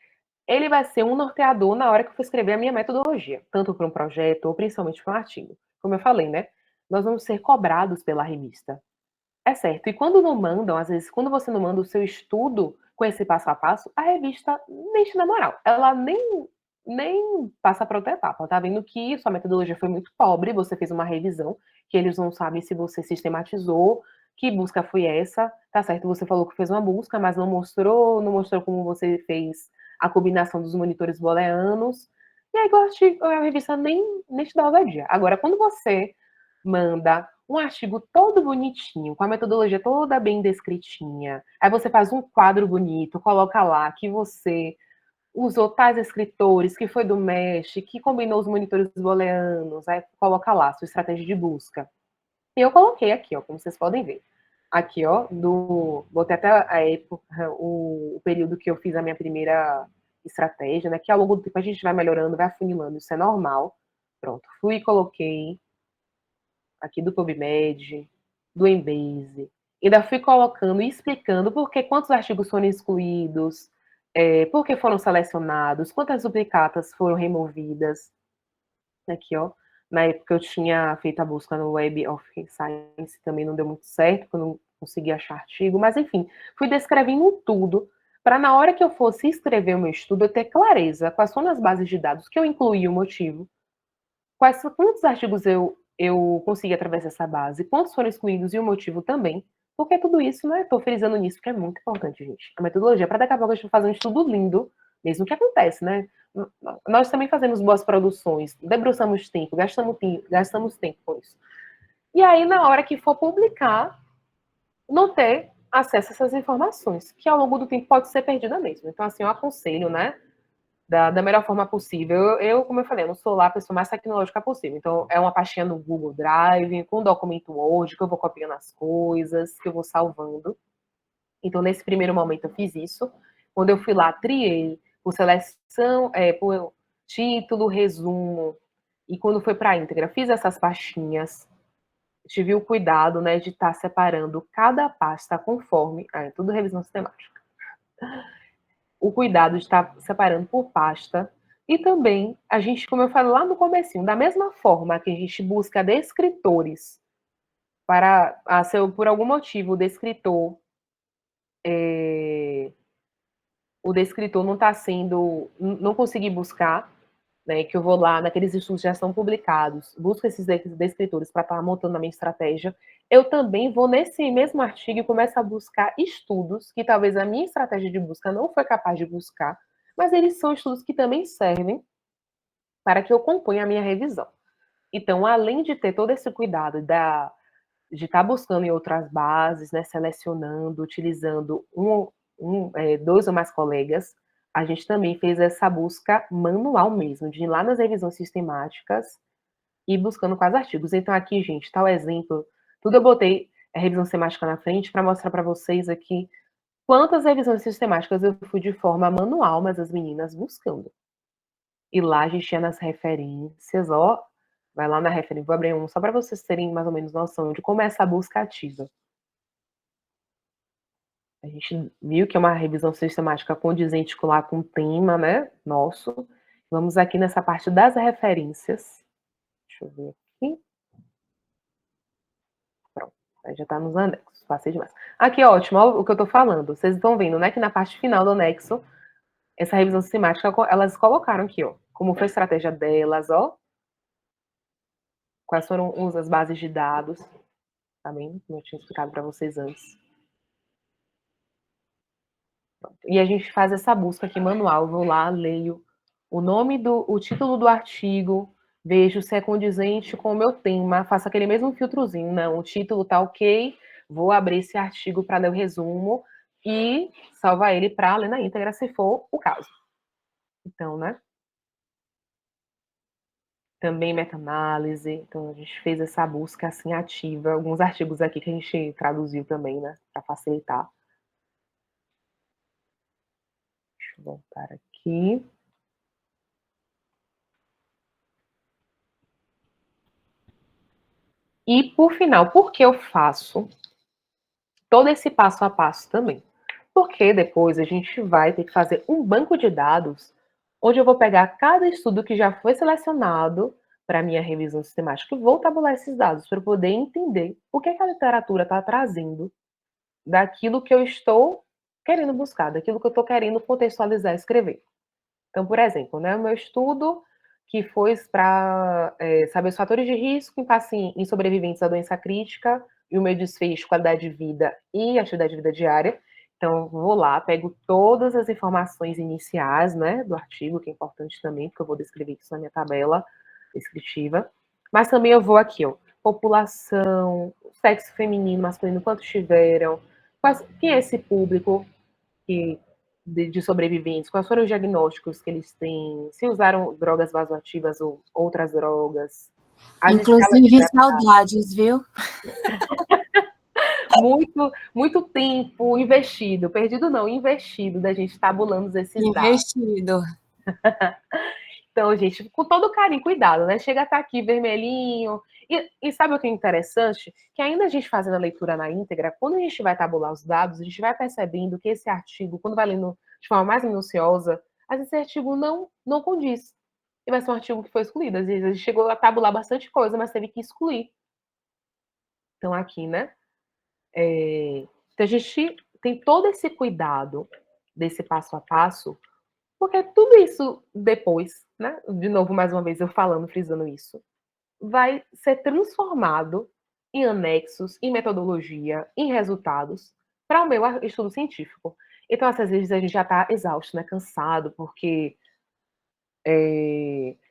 ele vai ser um norteador na hora que eu for escrever a minha metodologia, tanto para um projeto ou principalmente para um artigo. Como eu falei, né? Nós vamos ser cobrados pela revista. É certo. E quando não mandam, às vezes, quando você não manda o seu estudo com esse passo a passo, a revista nem te dá moral. Ela nem passa para outra etapa. Ela tá vendo que sua metodologia foi muito pobre, você fez uma revisão, que eles não sabem se você sistematizou, que busca foi essa. Tá certo, você falou que fez uma busca, mas não mostrou como você fez a combinação dos monitores booleanos. E aí a revista nem te dá ousadia. Agora, quando você manda um artigo todo bonitinho, com a metodologia toda bem descritinha, aí você faz um quadro bonito, coloca lá que você usou tais escritores, que foi do Mesh, que combinou os monitores booleanos, aí coloca lá sua estratégia de busca. E eu coloquei aqui, ó, como vocês podem ver. Aqui, ó, botei até a época, o período que eu fiz a minha primeira estratégia, né? Que ao longo do tempo a gente vai melhorando, vai afunilando, isso é normal. Pronto, fui e coloquei aqui do PubMed, do Embase. Ainda fui colocando e explicando por que quantos artigos foram excluídos, por que foram selecionados, quantas duplicatas foram removidas. Aqui, ó. Na época eu tinha feito a busca no Web of Science, também não deu muito certo, porque eu não consegui achar artigo, mas enfim, fui descrevendo tudo, para na hora que eu fosse escrever o meu estudo, eu ter clareza quais são as bases de dados que eu incluí o motivo, quantos artigos eu consegui através dessa base, quantos foram excluídos e o motivo também, porque tudo isso, né, estou frisando nisso, que é muito importante, gente. A metodologia, para daqui a pouco a gente fazer um estudo lindo, mesmo que acontece, né? Nós também fazemos boas produções, debruçamos tempo, gastamos tempo com isso. E aí, na hora que for publicar, não ter acesso a essas informações, que ao longo do tempo pode ser perdida mesmo. Então, assim, eu aconselho, né, da melhor forma possível. Como eu falei, eu não sou lá a pessoa mais tecnológica possível. Então, é uma pastinha no Google Drive, com um documento Word, que eu vou copiando as coisas, que eu vou salvando. Então, nesse primeiro momento, eu fiz isso. Quando eu fui lá, triei por seleção, por título, resumo. E quando foi para a íntegra, fiz essas pastinhas. Tive o cuidado, né, de estar separando cada pasta conforme... tudo revisão sistemática. O cuidado de estar separando por pasta, E também, a gente, como eu falei lá no comecinho, da mesma forma que a gente busca descritores para, por algum motivo, o descritor não está sendo, não consegui buscar, né, que eu vou lá naqueles estudos que já são publicados, busco esses descritores para estar montando a minha estratégia, eu também vou nesse mesmo artigo e começo a buscar estudos que talvez a minha estratégia de busca não foi capaz de buscar, mas eles são estudos que também servem para que eu componha a minha revisão. Então, além de ter todo esse cuidado de estar buscando em outras bases, né, selecionando, utilizando dois ou mais colegas, a gente também fez essa busca manual mesmo, de ir lá nas revisões sistemáticas e buscando quais artigos. Então, aqui, gente, tá o exemplo. Tudo eu botei a revisão sistemática na frente para mostrar para vocês aqui quantas revisões sistemáticas eu fui de forma manual, mas as meninas buscando. E lá a gente tinha nas referências, ó, vai lá na referência, vou abrir um só para vocês terem mais ou menos noção de como é essa busca ativa. A gente viu que é uma revisão sistemática condizente lá com o tema, né, nosso. Vamos aqui nessa parte das referências. Deixa eu ver aqui. Pronto, aí já está nos anexos, passei demais. Aqui, ótimo, olha o que eu estou falando. Vocês estão vendo, né, que na parte final do anexo, essa revisão sistemática, elas colocaram aqui, ó, como foi a estratégia delas, ó, quais foram as bases de dados, tá bem? Como eu tinha explicado para vocês antes. Pronto. E a gente faz essa busca aqui manual, vou lá, leio o título do artigo, vejo se é condizente com o meu tema, faço aquele mesmo filtrozinho, não, o título tá ok, vou abrir esse artigo para ler o resumo e salvar ele para ler na íntegra, se for o caso. Então, né? Também meta-análise, então a gente fez essa busca assim ativa, alguns artigos aqui que a gente traduziu também, né, para facilitar. Deixa eu voltar aqui. E, por final, por que eu faço todo esse passo a passo também? Porque depois a gente vai ter que fazer um banco de dados onde eu vou pegar cada estudo que já foi selecionado para a minha revisão sistemática e vou tabular esses dados para poder entender o que a literatura está trazendo daquilo que eu estou querendo buscar, daquilo que eu estou querendo contextualizar e escrever. Então, por exemplo, né, o meu estudo que foi para saber os fatores de risco em sobreviventes à doença crítica e o meu desfecho, qualidade de vida e atividade de vida diária. Então, vou lá, pego todas as informações iniciais, né, do artigo, que é importante também, porque eu vou descrever isso na minha tabela descritiva. Mas também eu vou aqui, ó, população, sexo feminino, masculino, quantos tiveram, quem é esse público de sobreviventes, quais foram os diagnósticos que eles têm, se usaram drogas vasoativas ou outras drogas. Inclusive, saudades, viu? Muito tempo investido, perdido não, investido da gente tabulando esses dados. Investido. Então, gente, com todo carinho, cuidado, né? Chega a estar aqui vermelhinho. E sabe o que é interessante? Que ainda a gente fazendo a leitura na íntegra, quando a gente vai tabular os dados, a gente vai percebendo que esse artigo, quando vai lendo de forma mais minuciosa, às vezes esse artigo não condiz. E vai ser um artigo que foi excluído. Às vezes a gente chegou a tabular bastante coisa, mas teve que excluir. Então, aqui, né? Então, a gente tem todo esse cuidado desse passo a passo, porque tudo isso depois, né? De novo, mais uma vez, eu falando, frisando isso, vai ser transformado em anexos, em metodologia, em resultados para o meu estudo científico. Então, às vezes, a gente já está exausto, né? Cansado, porque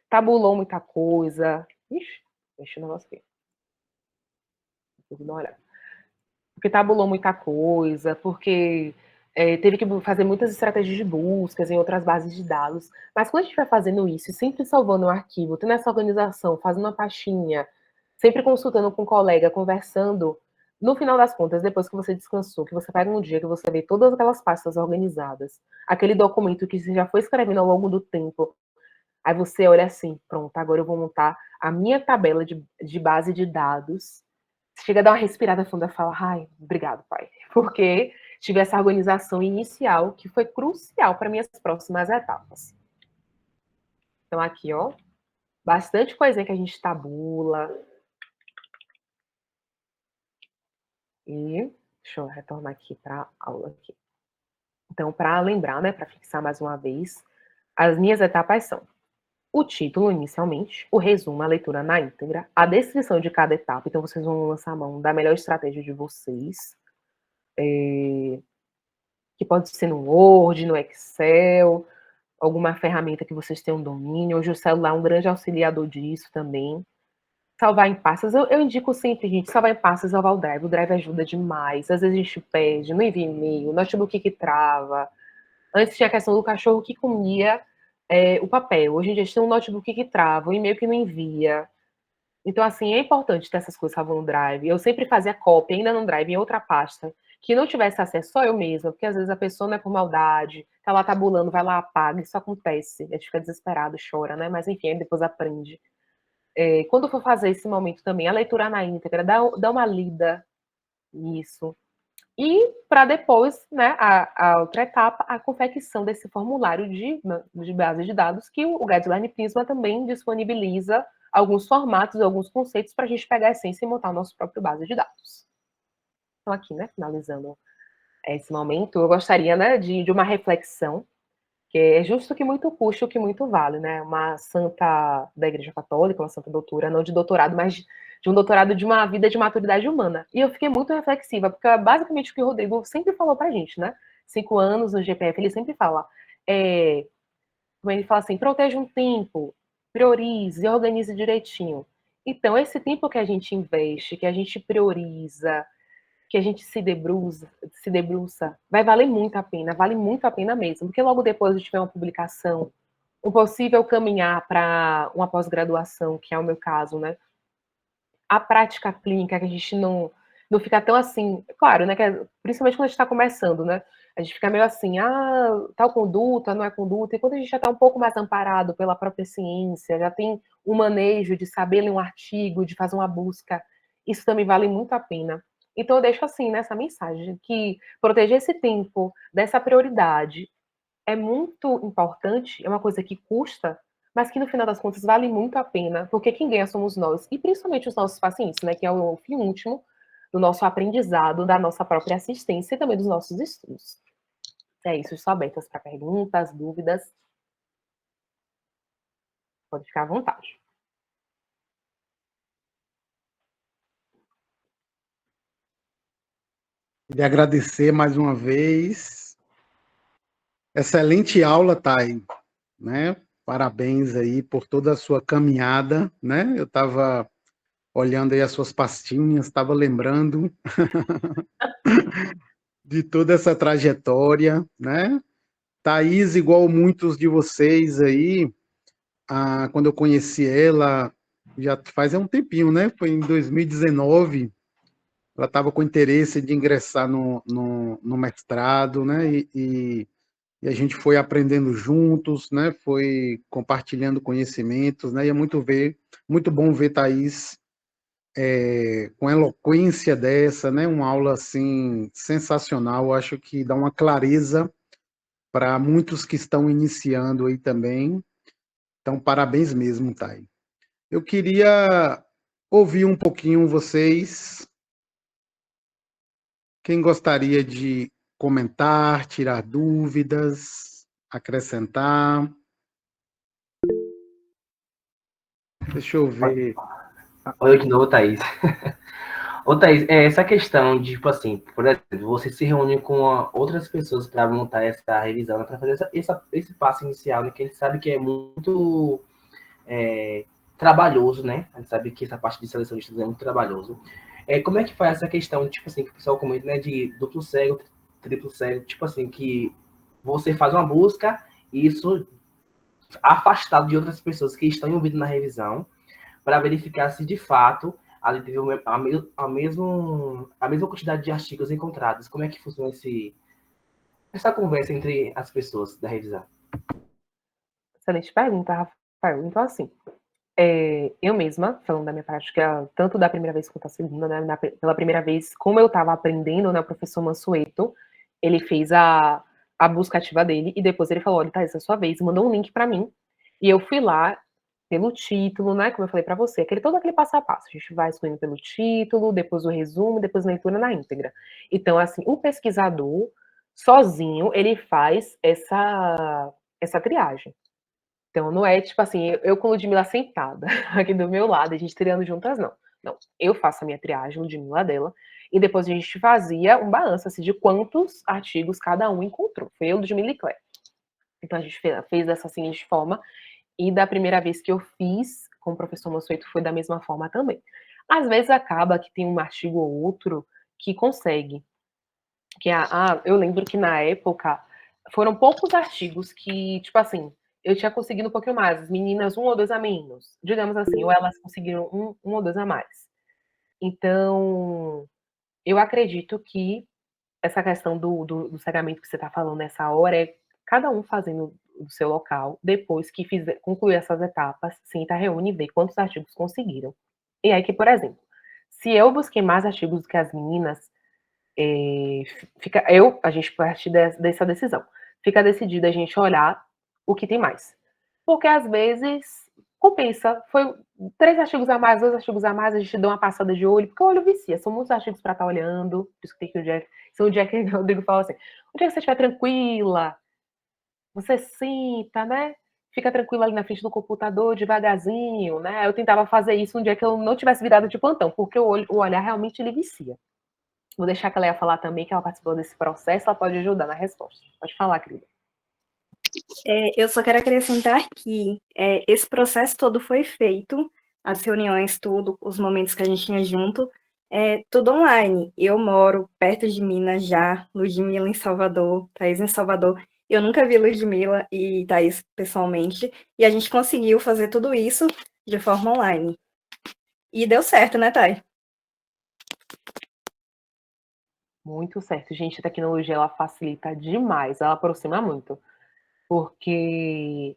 tabulou muita coisa. Ixi, deixa o negócio aqui. Vou dar uma olhada. Porque tabulou muita coisa, porque teve que fazer muitas estratégias de buscas em outras bases de dados. Mas quando a gente vai fazendo isso, sempre salvando um arquivo, tendo essa organização, fazendo uma pastinha, sempre consultando com um colega, conversando, no final das contas, depois que você descansou, que você pega um dia, que você vê todas aquelas pastas organizadas, aquele documento que você já foi escrevendo ao longo do tempo, aí você olha assim, pronto, agora eu vou montar a minha tabela de base de dados. Chega a dar uma respirada funda e fala, ai, obrigado, pai, porque tive essa organização inicial que foi crucial para minhas próximas etapas. Então, aqui, ó, bastante coisinha que a gente tabula. E deixa eu retornar aqui para a aula aqui. Então, para lembrar, né, para fixar mais uma vez, as minhas etapas são o título, inicialmente, o resumo, a leitura na íntegra, a descrição de cada etapa. Então, vocês vão lançar a mão da melhor estratégia de vocês, que pode ser no Word, no Excel, alguma ferramenta que vocês tenham domínio. Hoje o celular é um grande auxiliador disso também. Salvar em pastas, eu indico sempre, gente, salvar em pastas, salvar o Drive ajuda demais. Às vezes a gente pede, não envia e-mail, notebook que trava. Antes tinha a questão do cachorro que comia o papel. Hoje em dia a gente tem um notebook que trava, um e-mail que não envia. Então, assim, é importante ter essas coisas salvando no Drive. Eu sempre fazia cópia, ainda no Drive, em outra pasta, que não tivesse acesso só eu mesma, porque às vezes a pessoa não é por maldade, tá lá tabulando, vai lá, apaga, isso acontece. A gente fica desesperado, chora, né? Mas enfim, aí depois aprende. Quando for fazer esse momento também, a leitura na íntegra, dá uma lida nisso. E para depois, né, a outra etapa, a confecção desse formulário de base de dados, que o Guideline Prisma também disponibiliza alguns formatos, alguns conceitos para a gente pegar a essência e montar o nosso próprio base de dados. Então, aqui, né, finalizando esse momento, eu gostaria, né, de uma reflexão, que é justo que muito custa o que muito vale, né? Uma santa da Igreja Católica, uma santa doutora, não de doutorado, mas de um doutorado de uma vida de maturidade humana. E eu fiquei muito reflexiva, porque é basicamente o que o Rodrigo sempre falou pra gente, né? 5 anos no GPF, ele sempre fala, ele fala assim, proteja um tempo, priorize, organize direitinho. Então, esse tempo que a gente investe, que a gente prioriza, que a gente se debruça, vai valer muito a pena, vale muito a pena mesmo, porque logo depois de tiver uma publicação, um possível caminhar para uma pós-graduação, que é o meu caso, né? A prática clínica, que a gente não fica tão assim, claro, né? Principalmente quando a gente está começando, né? A gente fica meio assim, tal conduta, não é conduta, e quando a gente já está um pouco mais amparado pela própria ciência, já tem um manejo de saber ler um artigo, de fazer uma busca, isso também vale muito a pena. Então, eu deixo assim, nessa mensagem, que proteger esse tempo dessa prioridade é muito importante, é uma coisa que custa, mas que no final das contas vale muito a pena, porque quem ganha somos nós, e principalmente os nossos pacientes, né, que é o fim último do nosso aprendizado, da nossa própria assistência e também dos nossos estudos. É isso, estou abertas para perguntas, dúvidas. Pode ficar à vontade. Queria agradecer mais uma vez. Excelente aula, Thay, né? Parabéns aí por toda a sua caminhada, né? Eu estava olhando aí as suas pastinhas, estava lembrando de toda essa trajetória, né? Thaís, igual muitos de vocês aí, quando eu conheci ela, já faz um tempinho, né? Foi em 2019, ela estava com interesse de ingressar no mestrado, né? E a gente foi aprendendo juntos, né? Foi compartilhando conhecimentos, né? E é muito bom ver Thaís com eloquência dessa, né? Uma aula assim sensacional. Eu acho que dá uma clareza para muitos que estão iniciando aí também. Então, parabéns mesmo, Thay. Eu queria ouvir um pouquinho vocês. Quem gostaria de comentar, tirar dúvidas, acrescentar? Deixa eu ver. Oi de novo, Thaís. Ô, Thaís, essa questão de, tipo assim, por exemplo, você se reúne com outras pessoas para montar essa revisão, né, para fazer esse passo inicial, né, que a gente sabe que é muito trabalhoso, né? A gente sabe que essa parte de seleção de estudos é muito trabalhoso. Como é que faz essa questão, tipo assim, que o pessoal comenta, né, de duplo cego, triplo cego, tipo assim, que você faz uma busca e isso afastado de outras pessoas que estão envolvidas na revisão, para verificar se de fato ali teve a mesma quantidade de artigos encontrados. Como é que funciona essa conversa entre as pessoas da revisão? Excelente pergunta, Rafael. Então, assim, eu mesma, falando da minha prática, tanto da primeira vez quanto da segunda, né, pela primeira vez, como eu estava aprendendo, né, o professor Mansueto, ele fez a busca ativa dele, e depois ele falou, olha, Thaís, é a sua vez, mandou um link para mim, E eu fui lá pelo título, né? Como eu falei para você, todo aquele passo a passo. A gente vai excluindo pelo título, depois o resumo, depois a leitura na íntegra. Então, assim, o pesquisador, sozinho, ele faz essa triagem. Então, não é tipo assim, eu com Ludmilla sentada aqui do meu lado, a gente triando juntas, não. Não, eu faço a minha triagem, Ludmilla dela, e depois a gente fazia um balanço assim, de quantos artigos cada um encontrou. Foi eu, Ludmilla e Claire. Então, a gente fez dessa seguinte forma, e da primeira vez que eu fiz com o professor Mansueto foi da mesma forma também. Às vezes acaba que tem um artigo ou outro que consegue. Eu lembro que na época foram poucos artigos que, tipo assim, eu tinha conseguido um pouquinho mais, as meninas 1 ou 2 a menos, digamos assim, ou elas conseguiram 1 ou 2 a mais. Então, eu acredito que essa questão do cegamento que você está falando nessa hora é cada um fazendo do seu local, depois que concluir essas etapas, senta, reúne e vê quantos artigos conseguiram. E aí que, por exemplo, se eu busquei mais artigos do que as meninas, a gente parte dessa decisão. Fica decidido a gente olhar o que tem mais. Porque às vezes compensa. Foi 3 artigos a mais, 2 artigos a mais, a gente dá uma passada de olho, porque o olho vicia. São muitos artigos para estar olhando. Por isso que tem que o dia que o Rodrigo fala assim: o dia que você estiver tranquila, você senta, né? Fica tranquila ali na frente do computador, devagarzinho, né? Eu tentava fazer isso um dia que eu não tivesse virado de plantão, porque o olhar realmente ele vicia. Vou deixar que ela ia falar também, que ela participou desse processo, ela pode ajudar na resposta. Pode falar, querida. Eu só quero acrescentar que esse processo todo foi feito, as reuniões, tudo, os momentos que a gente tinha junto, tudo online. Eu moro perto de Minas já, Ludmilla em Salvador, Thaís em Salvador. Eu nunca vi Ludmilla e Thaís pessoalmente, e a gente conseguiu fazer tudo isso de forma online. E deu certo, né, Thay? Muito certo. Gente, a tecnologia, ela facilita demais, ela aproxima muito. Porque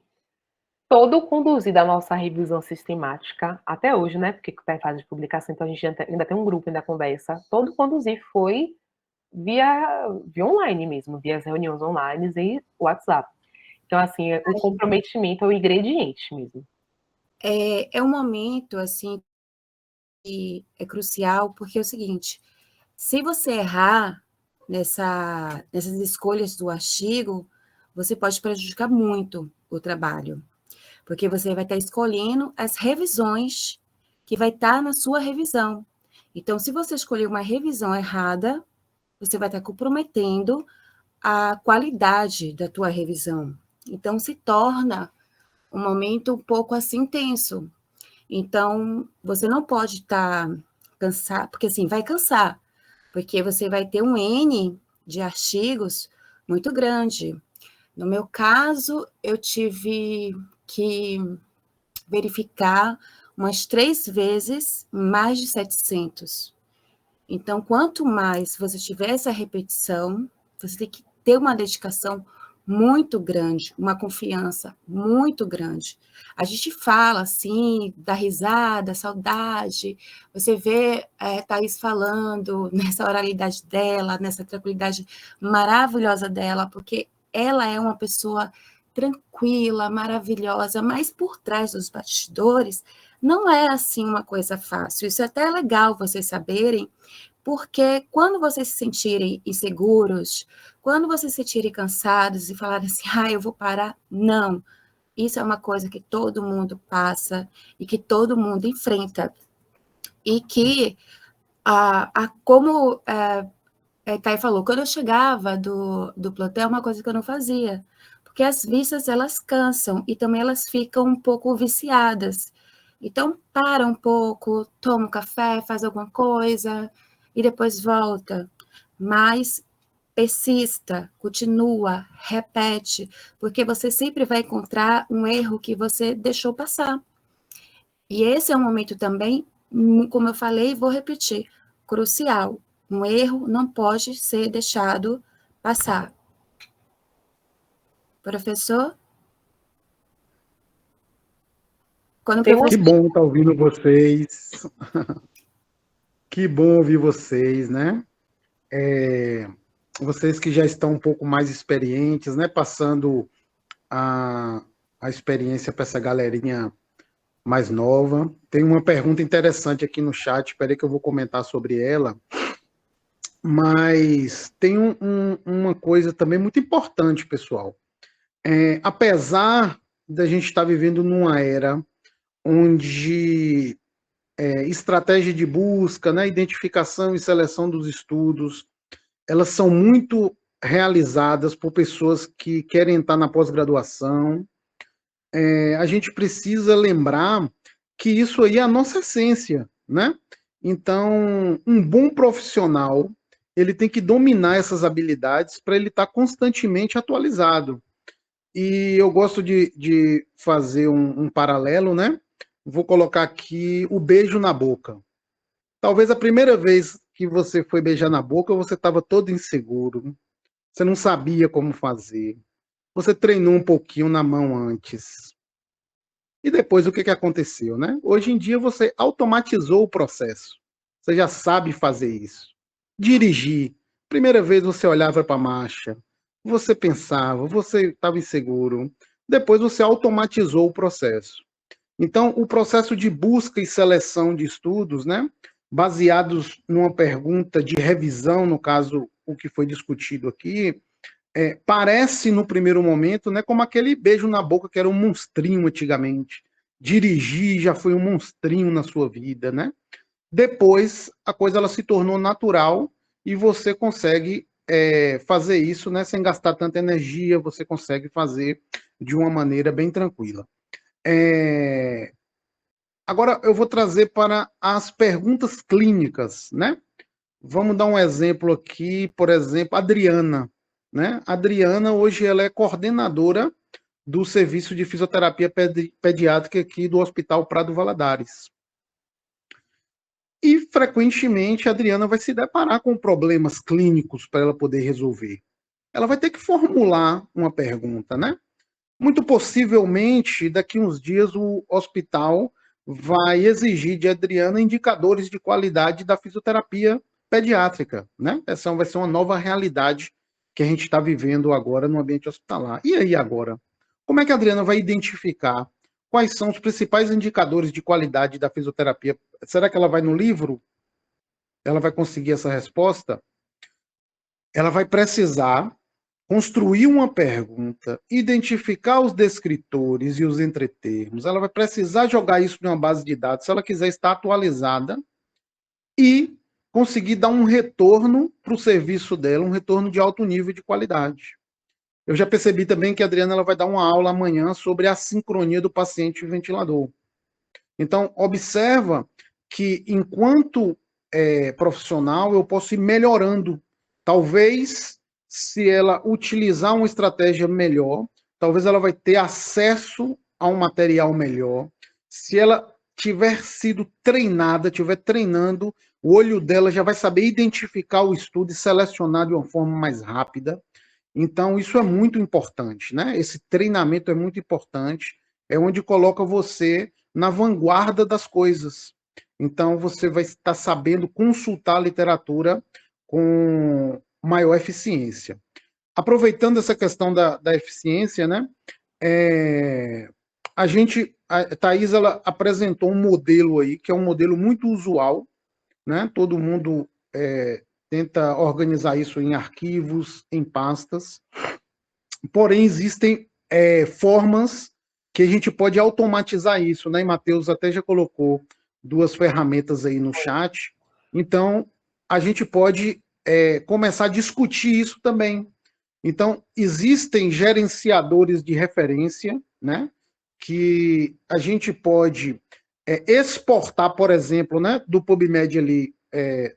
todo o conduzir da nossa revisão sistemática, até hoje, né, porque está em fase de publicação, então a gente ainda tem um grupo ainda conversa, todo o conduzir foi via online mesmo, via as reuniões online e WhatsApp. Então, assim, o comprometimento é o ingrediente mesmo. É um momento, assim, que é crucial, porque é o seguinte, se você errar nessas escolhas do artigo, você pode prejudicar muito o trabalho, porque você vai estar escolhendo as revisões que vai estar na sua revisão. Então, se você escolher uma revisão errada, você vai estar comprometendo a qualidade da tua revisão. Então, se torna um momento um pouco assim tenso. Então, você não pode estar cansado, porque assim, vai cansar, porque você vai ter um N de artigos muito grande. No meu caso, eu tive que verificar umas 3 vezes mais de 700. Então, quanto mais você tiver essa repetição, você tem que ter uma dedicação muito grande, uma confiança muito grande. A gente fala assim, dá risada, saudade, você vê Thaís falando nessa oralidade dela, nessa tranquilidade maravilhosa dela, porque ela é uma pessoa tranquila, maravilhosa, mas por trás dos bastidores não é assim uma coisa fácil. Isso é até legal vocês saberem, porque quando vocês se sentirem inseguros, quando vocês se sentirem cansados e falarem assim, eu vou parar, não. Isso é uma coisa que todo mundo passa e que todo mundo enfrenta. E que, como Thay falou, quando eu chegava do plantão, é uma coisa que eu não fazia, porque as vistas, elas cansam e também elas ficam um pouco viciadas. Então, para um pouco, toma um café, faz alguma coisa e depois volta. Mas persista, continua, repete, porque você sempre vai encontrar um erro que você deixou passar. E esse é um momento também, como eu falei, vou repetir, crucial. Um erro não pode ser deixado passar. Professor? Que bom estar ouvindo vocês. Que bom ouvir vocês, né? Vocês que já estão um pouco mais experientes, né? Passando a experiência para essa galerinha mais nova. Tem uma pergunta interessante aqui no chat, espera aí que eu vou comentar sobre ela. Mas tem uma coisa também muito importante, pessoal. Apesar da gente estar vivendo numa era onde estratégia de busca, né, identificação e seleção dos estudos, elas são muito realizadas por pessoas que querem entrar na pós-graduação. A gente precisa lembrar que isso aí é a nossa essência, né? Então, um bom profissional, ele tem que dominar essas habilidades para ele estar constantemente atualizado. E eu gosto de fazer um paralelo, né? Vou colocar aqui o beijo na boca. Talvez a primeira vez que você foi beijar na boca, você estava todo inseguro, você não sabia como fazer, você treinou um pouquinho na mão antes. E depois o que aconteceu, né? Hoje em dia você automatizou o processo, você já sabe fazer isso. Dirigir, primeira vez você olhava para a marcha, você pensava, você estava inseguro, depois você automatizou o processo. Então, o processo de busca e seleção de estudos, né, baseados numa pergunta de revisão, no caso, o que foi discutido aqui, parece, no primeiro momento, né, como aquele beijo na boca que era um monstrinho antigamente. Dirigir já foi um monstrinho na sua vida, né? Depois, a coisa ela se tornou natural e você consegue fazer isso, né, sem gastar tanta energia, você consegue fazer de uma maneira bem tranquila. Agora eu vou trazer para as perguntas clínicas, né? Vamos dar um exemplo aqui, por exemplo, Adriana, né? Adriana hoje ela é coordenadora do serviço de fisioterapia pediátrica aqui do Hospital Prado Valadares. E frequentemente a Adriana vai se deparar com problemas clínicos para ela poder resolver. Ela vai ter que formular uma pergunta, né? Muito possivelmente, daqui uns dias, o hospital vai exigir de Adriana indicadores de qualidade da fisioterapia pediátrica, né? Essa vai ser uma nova realidade que a gente está vivendo agora no ambiente hospitalar. E aí agora? Como é que a Adriana vai identificar quais são os principais indicadores de qualidade da fisioterapia? Será que ela vai no livro? Ela vai conseguir essa resposta? Ela vai precisar construir uma pergunta, identificar os descritores e os entretermos, ela vai precisar jogar isso em uma base de dados, se ela quiser estar atualizada, e conseguir dar um retorno para o serviço dela, um retorno de alto nível de qualidade. Eu já percebi também que a Adriana ela vai dar uma aula amanhã sobre a sincronia do paciente e ventilador. Então, observa que, enquanto profissional, eu posso ir melhorando. Talvez, se ela utilizar uma estratégia melhor, talvez ela vai ter acesso a um material melhor. Se ela tiver sido treinada, tiver treinando, o olho dela já vai saber identificar o estudo e selecionar de uma forma mais rápida. Então, isso é muito importante, né? Esse treinamento é muito importante, é onde coloca você na vanguarda das coisas. Então, você vai estar sabendo consultar a literatura com maior eficiência. Aproveitando essa questão da eficiência, né? A Thaís, ela apresentou um modelo aí, que é um modelo muito usual, né? Todo mundo tenta organizar isso em arquivos, em pastas. Porém, existem formas que a gente pode automatizar isso, né? E Matheus até já colocou 2 ferramentas aí no chat. Então, a gente pode começar a discutir isso também. Então, existem gerenciadores de referência, né? Que a gente pode exportar, por exemplo, né? Do PubMed ali,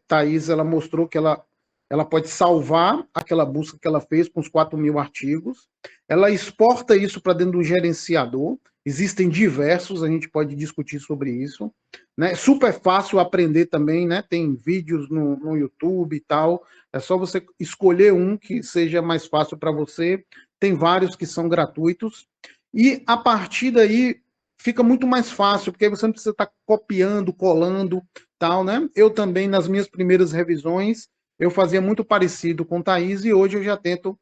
Thaís, ela mostrou que ela pode salvar aquela busca que ela fez com os 4.000 artigos, ela exporta isso para dentro do gerenciador, existem diversos, a gente pode discutir sobre isso, né? Super fácil aprender também, né? Tem vídeos no YouTube e tal, é só você escolher um que seja mais fácil para você, tem vários que são gratuitos, e a partir daí fica muito mais fácil, porque aí você não precisa estar copiando, colando, tal, né? Eu também, nas minhas primeiras revisões, eu fazia muito parecido com Thaís e hoje eu já tento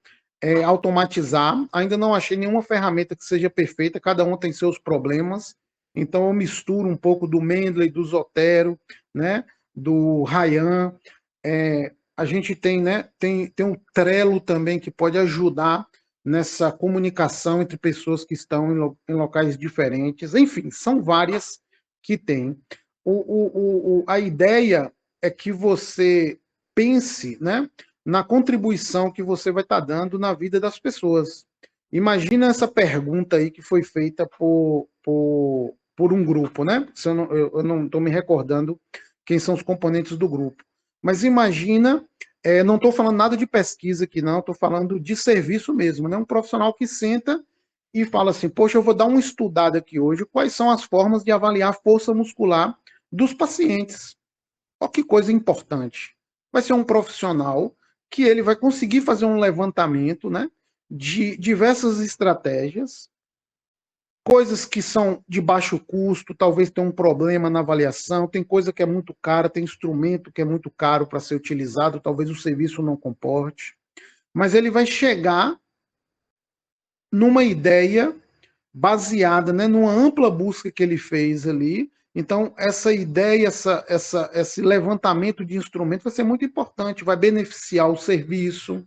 automatizar. Ainda não achei nenhuma ferramenta que seja perfeita, cada um tem seus problemas. Então, eu misturo um pouco do Mendeley, do Zotero, né, do Ryan. A gente tem, né, tem um Trello também que pode ajudar nessa comunicação entre pessoas que estão em locais diferentes. Enfim, são várias que tem. A ideia é que você pense, né, na contribuição que você vai estar dando na vida das pessoas. Imagina essa pergunta aí que foi feita por um grupo, né? Eu não estou me recordando quem são os componentes do grupo. Mas imagina, não estou falando nada de pesquisa aqui, não, estou falando de serviço mesmo, né? Um profissional que senta e fala assim, poxa, eu vou dar uma estudada aqui hoje, quais são as formas de avaliar a força muscular dos pacientes. Olha que coisa importante. Vai ser um profissional que ele vai conseguir fazer um levantamento, né, de diversas estratégias, coisas que são de baixo custo, talvez tenha um problema na avaliação, tem coisa que é muito cara, tem instrumento que é muito caro para ser utilizado, talvez o serviço não comporte, mas ele vai chegar numa ideia baseada, né, numa ampla busca que ele fez ali. Então, essa ideia, esse levantamento de instrumentos vai ser muito importante, vai beneficiar o serviço.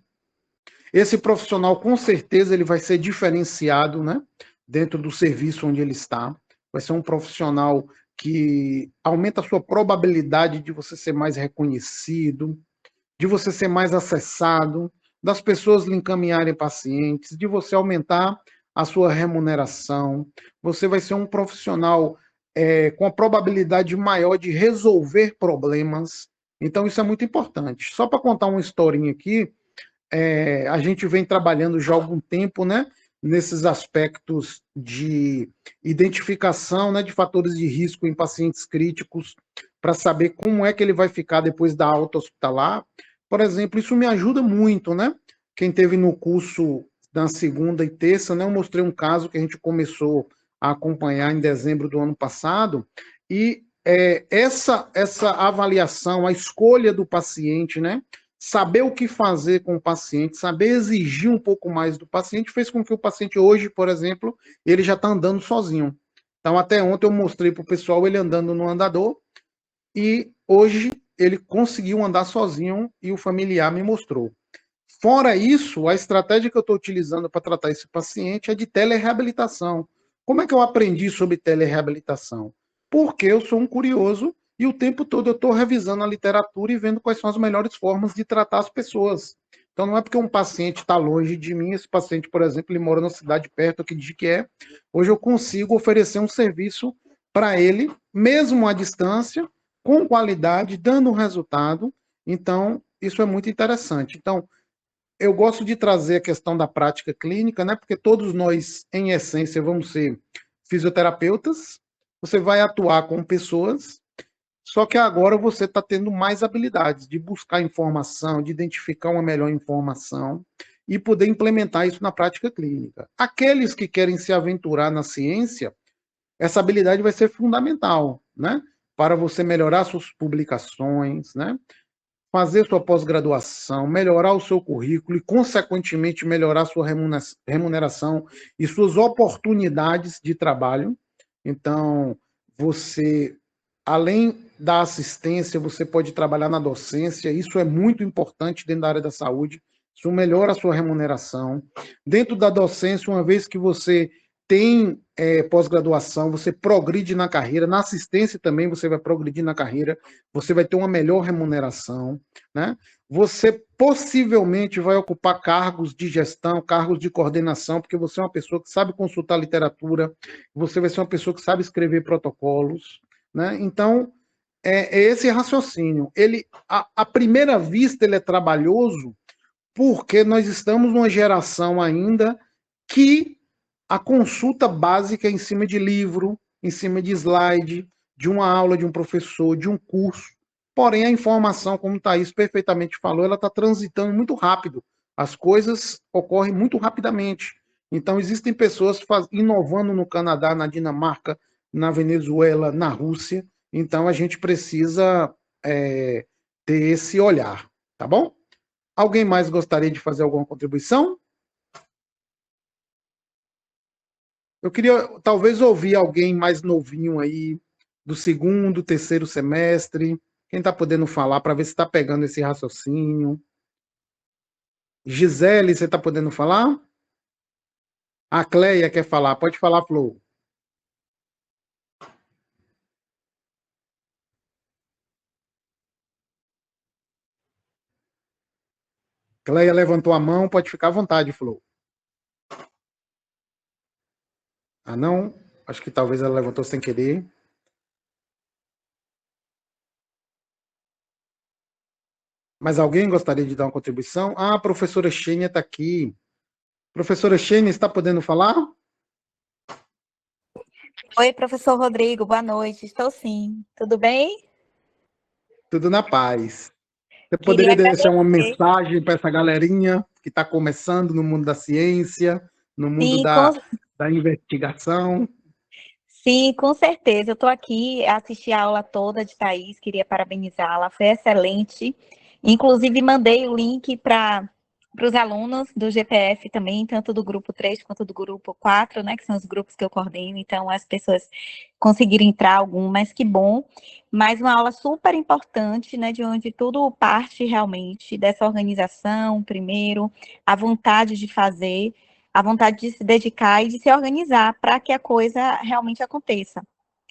Esse profissional, com certeza, ele vai ser diferenciado, né, dentro do serviço onde ele está. Vai ser um profissional que aumenta a sua probabilidade de você ser mais reconhecido, de você ser mais acessado, das pessoas lhe encaminharem pacientes, de você aumentar a sua remuneração. Você vai ser um profissional com a probabilidade maior de resolver problemas. Então, isso é muito importante. Só para contar uma historinha aqui, a gente vem trabalhando já há algum tempo, né, nesses aspectos de identificação, né, de fatores de risco em pacientes críticos, para saber como é que ele vai ficar depois da alta hospitalar. Por exemplo, isso me ajuda muito, né? Quem teve no curso na segunda e terça, né, eu mostrei um caso que a gente começou a acompanhar em dezembro do ano passado, e essa avaliação, a escolha do paciente, né, saber o que fazer com o paciente, saber exigir um pouco mais do paciente, fez com que o paciente hoje, por exemplo, ele já está andando sozinho. Então, até ontem eu mostrei para o pessoal ele andando no andador, e hoje ele conseguiu andar sozinho e o familiar me mostrou. Fora isso, a estratégia que eu estou utilizando para tratar esse paciente é de telereabilitação. Como é que eu aprendi sobre telereabilitação? Porque eu sou um curioso e o tempo todo eu estou revisando a literatura e vendo quais são as melhores formas de tratar as pessoas. Então, não é porque um paciente está longe de mim, esse paciente, por exemplo, ele mora na cidade perto aqui de Jequié, hoje eu consigo oferecer um serviço para ele, mesmo à distância, com qualidade, dando resultado. Então, isso é muito interessante. Então, eu gosto de trazer a questão da prática clínica, né? Porque todos nós, em essência, vamos ser fisioterapeutas, você vai atuar com pessoas, só que agora você está tendo mais habilidades de buscar informação, de identificar uma melhor informação e poder implementar isso na prática clínica. Aqueles que querem se aventurar na ciência, essa habilidade vai ser fundamental, né? Para você melhorar suas publicações, né? Fazer sua pós-graduação, melhorar o seu currículo e, consequentemente, melhorar sua remuneração e suas oportunidades de trabalho. Então, você, além da assistência, você pode trabalhar na docência, isso é muito importante dentro da área da saúde, isso melhora a sua remuneração. Dentro da docência, uma vez que você tem pós-graduação, você progride na carreira, na assistência também você vai progredir na carreira, você vai ter uma melhor remuneração, né? Você possivelmente vai ocupar cargos de gestão, cargos de coordenação, porque você é uma pessoa que sabe consultar literatura, você vai ser uma pessoa que sabe escrever protocolos, né? Então, é esse raciocínio. Ele, à primeira vista, ele é trabalhoso, porque nós estamos numa geração ainda que a consulta básica é em cima de livro, em cima de slide, de uma aula de um professor, de um curso. Porém, a informação, como o Thaís perfeitamente falou, ela está transitando muito rápido. As coisas ocorrem muito rapidamente. Então, existem pessoas inovando no Canadá, na Dinamarca, na Venezuela, na Rússia. Então, a gente precisa ter esse olhar, tá bom? Alguém mais gostaria de fazer alguma contribuição? Eu queria talvez ouvir alguém mais novinho aí, do segundo, terceiro semestre. Quem está podendo falar para ver se está pegando esse raciocínio? Gisele, você está podendo falar? A Cleia quer falar. Pode falar, Flor. Cleia levantou a mão. Pode ficar à vontade, Flor. Ah, não? Acho que talvez ela levantou sem querer. Mas alguém gostaria de dar uma contribuição? Ah, a professora Xênia está aqui. Professora Xênia, está podendo falar? Oi, professor Rodrigo, boa noite. Estou sim. Tudo bem? Tudo na paz. Você Queria poderia deixar uma agradecer. mensagem para essa galerinha que está começando no mundo da ciência, no mundo Sim, da investigação? sim, com certeza. Eu estou aqui, assisti a aula toda de Thaís, queria parabenizá-la, foi excelente. Inclusive, mandei o link para os alunos do GPF também, tanto do grupo 3 quanto do grupo 4, né, que são os grupos que eu coordeno, então as pessoas conseguiram entrar mas que bom. Mais uma aula super importante, né, de onde tudo parte realmente dessa organização, primeiro, a vontade de fazer, a vontade de se dedicar e de se organizar para que a coisa realmente aconteça.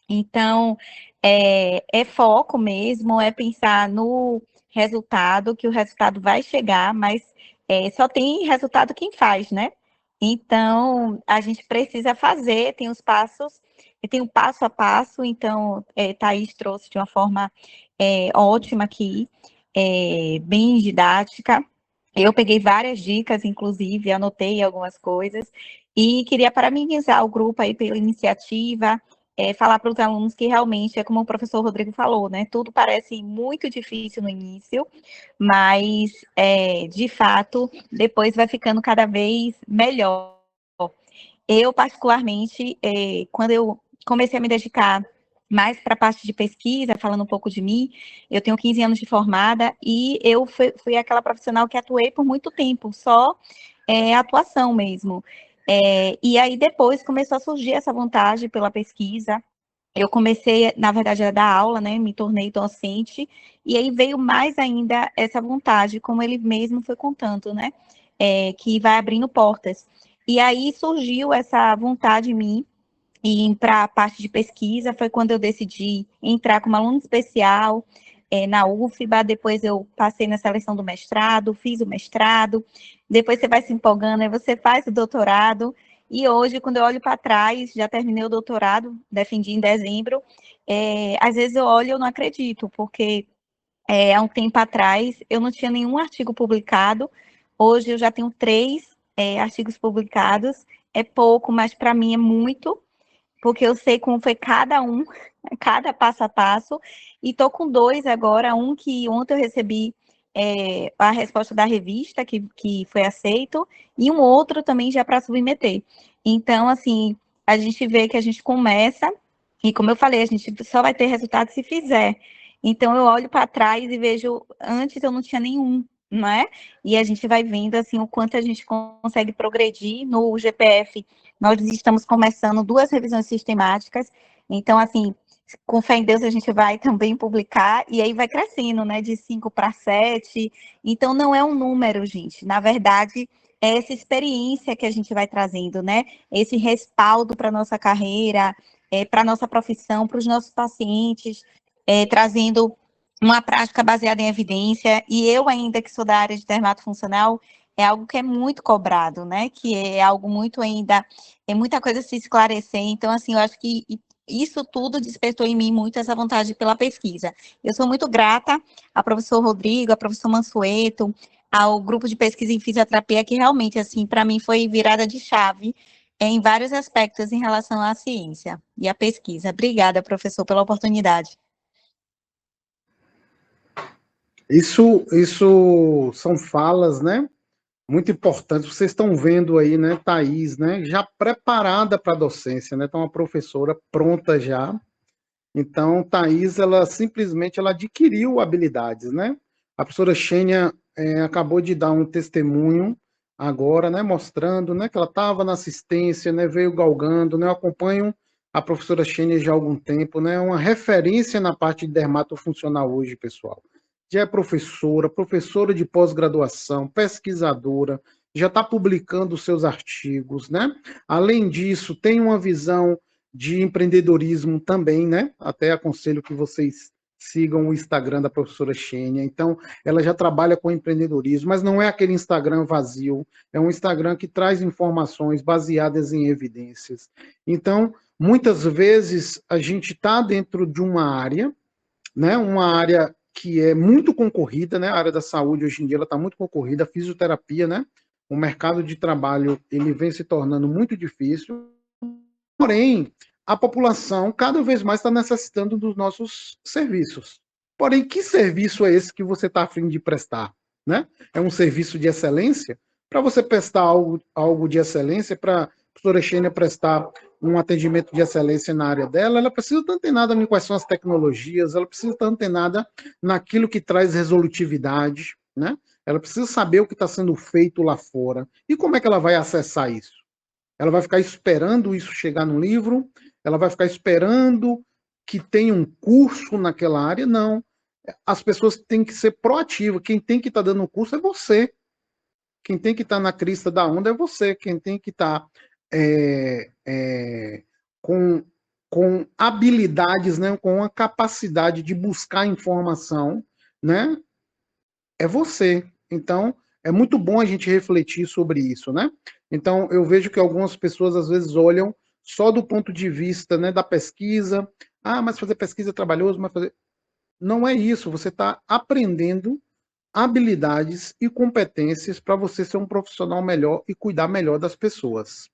Então, é foco mesmo, é pensar no resultado, que o resultado vai chegar, mas só tem resultado quem faz, né? Então, a gente precisa fazer, tem os passos, e tem o passo a passo, então, Thaís trouxe de uma forma ótima aqui, bem didática. Eu peguei várias dicas, inclusive, anotei algumas coisas, e queria parabenizar o grupo aí pela iniciativa, falar para os alunos que realmente, é como o professor Rodrigo falou, né? Tudo parece muito difícil no início, mas, de fato, depois vai ficando cada vez melhor. Eu, particularmente, quando eu comecei a me dedicar mais para a parte de pesquisa, falando um pouco de mim, eu tenho 15 anos de formada e eu fui aquela profissional que atuei por muito tempo, só atuação mesmo. E aí depois começou a surgir essa vontade pela pesquisa. Eu comecei, na verdade, a dar aula, né? Me tornei docente, e aí veio mais ainda essa vontade, como ele mesmo foi contando, né? Que vai abrindo portas. E aí surgiu essa vontade em mim e para a parte de pesquisa foi quando eu decidi entrar como aluno especial na UFBA, depois eu passei na seleção do mestrado, fiz o mestrado, depois você vai se empolgando, aí você faz o doutorado, e hoje, quando eu olho para trás, já terminei o doutorado, defendi em dezembro, às vezes eu olho e eu não acredito, porque há um tempo atrás eu não tinha nenhum artigo publicado, hoje eu já tenho 3 artigos publicados, é pouco, mas para mim é muito, porque eu sei como foi cada um, cada passo a passo, e estou com 2 agora, um que ontem eu recebi a resposta da revista, que foi aceito, e um outro também já para submeter. Então, assim, a gente vê que a gente começa, e como eu falei, a gente só vai ter resultado se fizer. Então, eu olho para trás e vejo, antes eu não tinha nenhum, não é? E a gente vai vendo, assim, o quanto a gente consegue progredir no GPF. Nós estamos começando 2 revisões sistemáticas, então, assim, com fé em Deus, a gente vai também publicar, e aí vai crescendo, né, de 5 para 7. Então, não é um número, gente. Na verdade, é essa experiência que a gente vai trazendo, né? Esse respaldo para a nossa carreira, para a nossa profissão, para os nossos pacientes, trazendo uma prática baseada em evidência. E eu, ainda que sou da área de dermatofuncional, é algo que é muito cobrado, né? Que é algo muito ainda, é muita coisa a se esclarecer. Então, assim, eu acho que isso tudo despertou em mim muito essa vontade pela pesquisa. Eu sou muito grata ao professor Rodrigo, ao professor Mansueto, ao grupo de pesquisa em fisioterapia, que realmente, assim, para mim foi virada de chave em vários aspectos em relação à ciência e à pesquisa. Obrigada, professor, pela oportunidade. Isso são falas, né? Muito importantes. Vocês estão vendo aí, né, Thaís, né? Já preparada para a docência, né? Então, uma professora pronta já. Então, Thaís, ela simplesmente ela adquiriu habilidades, né? A professora Xênia acabou de dar um testemunho agora, né, mostrando, né, que ela estava na assistência, né, veio galgando, né, eu acompanho a professora Xênia já há algum tempo, né, uma referência na parte de dermatofuncional hoje, pessoal. Já é professora de pós-graduação, pesquisadora, já está publicando seus artigos, né? Além disso, tem uma visão de empreendedorismo também, né? Até aconselho que vocês sigam o Instagram da professora Xênia. Então, ela já trabalha com empreendedorismo, mas não é aquele Instagram vazio, é um Instagram que traz informações baseadas em evidências. Então, muitas vezes, a gente está dentro de uma área, né? Uma área que é muito concorrida, né? A área da saúde hoje em dia ela está muito concorrida, a fisioterapia, né? O mercado de trabalho ele vem se tornando muito difícil, porém a população cada vez mais está necessitando dos nossos serviços. Porém, que serviço é esse que você está a fim de prestar, né? É um serviço de excelência? Para você prestar algo de excelência, para a professora Xênia prestar um atendimento de excelência na área dela, ela precisa estar antenada em quais são as tecnologias, ela precisa estar antenada naquilo que traz resolutividade, né? Ela precisa saber o que está sendo feito lá fora. E como é que ela vai acessar isso? Ela vai ficar esperando isso chegar no livro? Ela vai ficar esperando que tenha um curso naquela área? Não. As pessoas têm que ser proativas. Quem tem que estar dando o curso é você. Quem tem que estar na crista da onda é você. Quem tem que estar com habilidades, né, com a capacidade de buscar informação, né, é você. Então, é muito bom a gente refletir sobre isso, né? Então, eu vejo que algumas pessoas, às vezes, olham só do ponto de vista, né, da pesquisa. Ah, mas fazer pesquisa é trabalhoso, mas fazer... Não é isso, você está aprendendo habilidades e competências para você ser um profissional melhor e cuidar melhor das pessoas.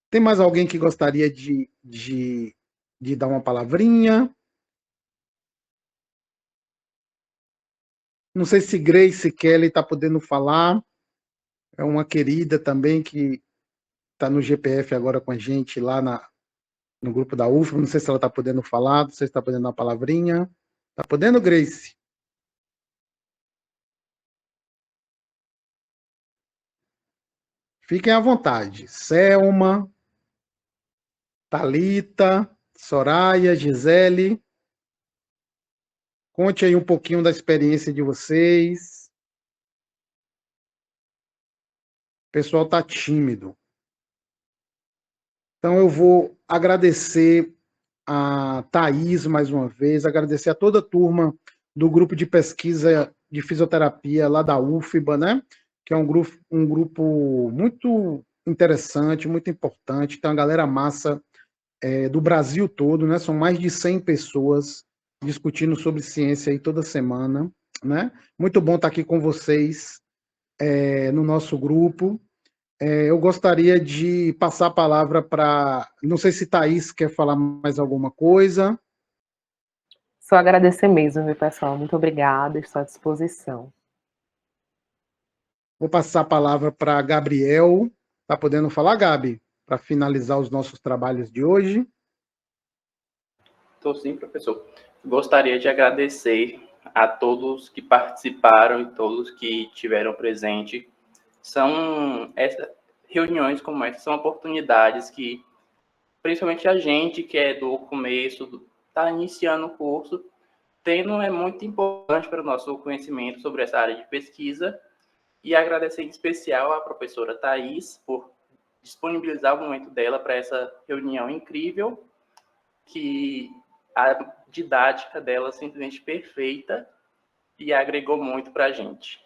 Tem mais alguém que gostaria de dar uma palavrinha? Não sei se Grace Kelly está podendo falar. É uma querida também que está no GPF agora com a gente lá no grupo da UFBA. Não sei se ela está podendo falar, não sei se está podendo dar uma palavrinha. Está podendo, Grace? Fiquem à vontade. Selma, Thalita, Soraya, Gisele. Conte aí um pouquinho da experiência de vocês. O pessoal está tímido. Então, eu vou agradecer a Thaís mais uma vez, agradecer a toda a turma do grupo de pesquisa de fisioterapia lá da UFBA, né? Que é um grupo muito interessante, muito importante. Tem uma galera massa do Brasil todo, né? São mais de 100 pessoas discutindo sobre ciência aí toda semana, né? Muito bom estar aqui com vocês no nosso grupo. Eu gostaria de passar a palavra para... Não sei se Thaís quer falar mais alguma coisa. Só agradecer mesmo, meu pessoal. Muito obrigada, estou à disposição. Vou passar a palavra para Gabriel. Está podendo falar, Gabi? Para finalizar os nossos trabalhos de hoje. Estou sim, professor. Gostaria de agradecer a todos que participaram e todos que tiveram presente. Reuniões como essa são oportunidades que, principalmente a gente que é do começo, está iniciando o curso, tendo é muito importante para o nosso conhecimento sobre essa área de pesquisa. E agradecer em especial à professora Thaís por disponibilizar o momento dela para essa reunião incrível, que a didática dela é simplesmente perfeita e agregou muito para a gente.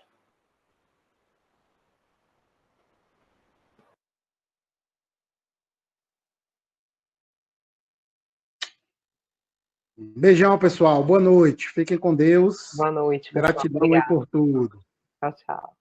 Beijão, pessoal. Boa noite. Fiquem com Deus. Boa noite, pessoal. Gratidão Obrigada. por tudo. Tchau, tchau.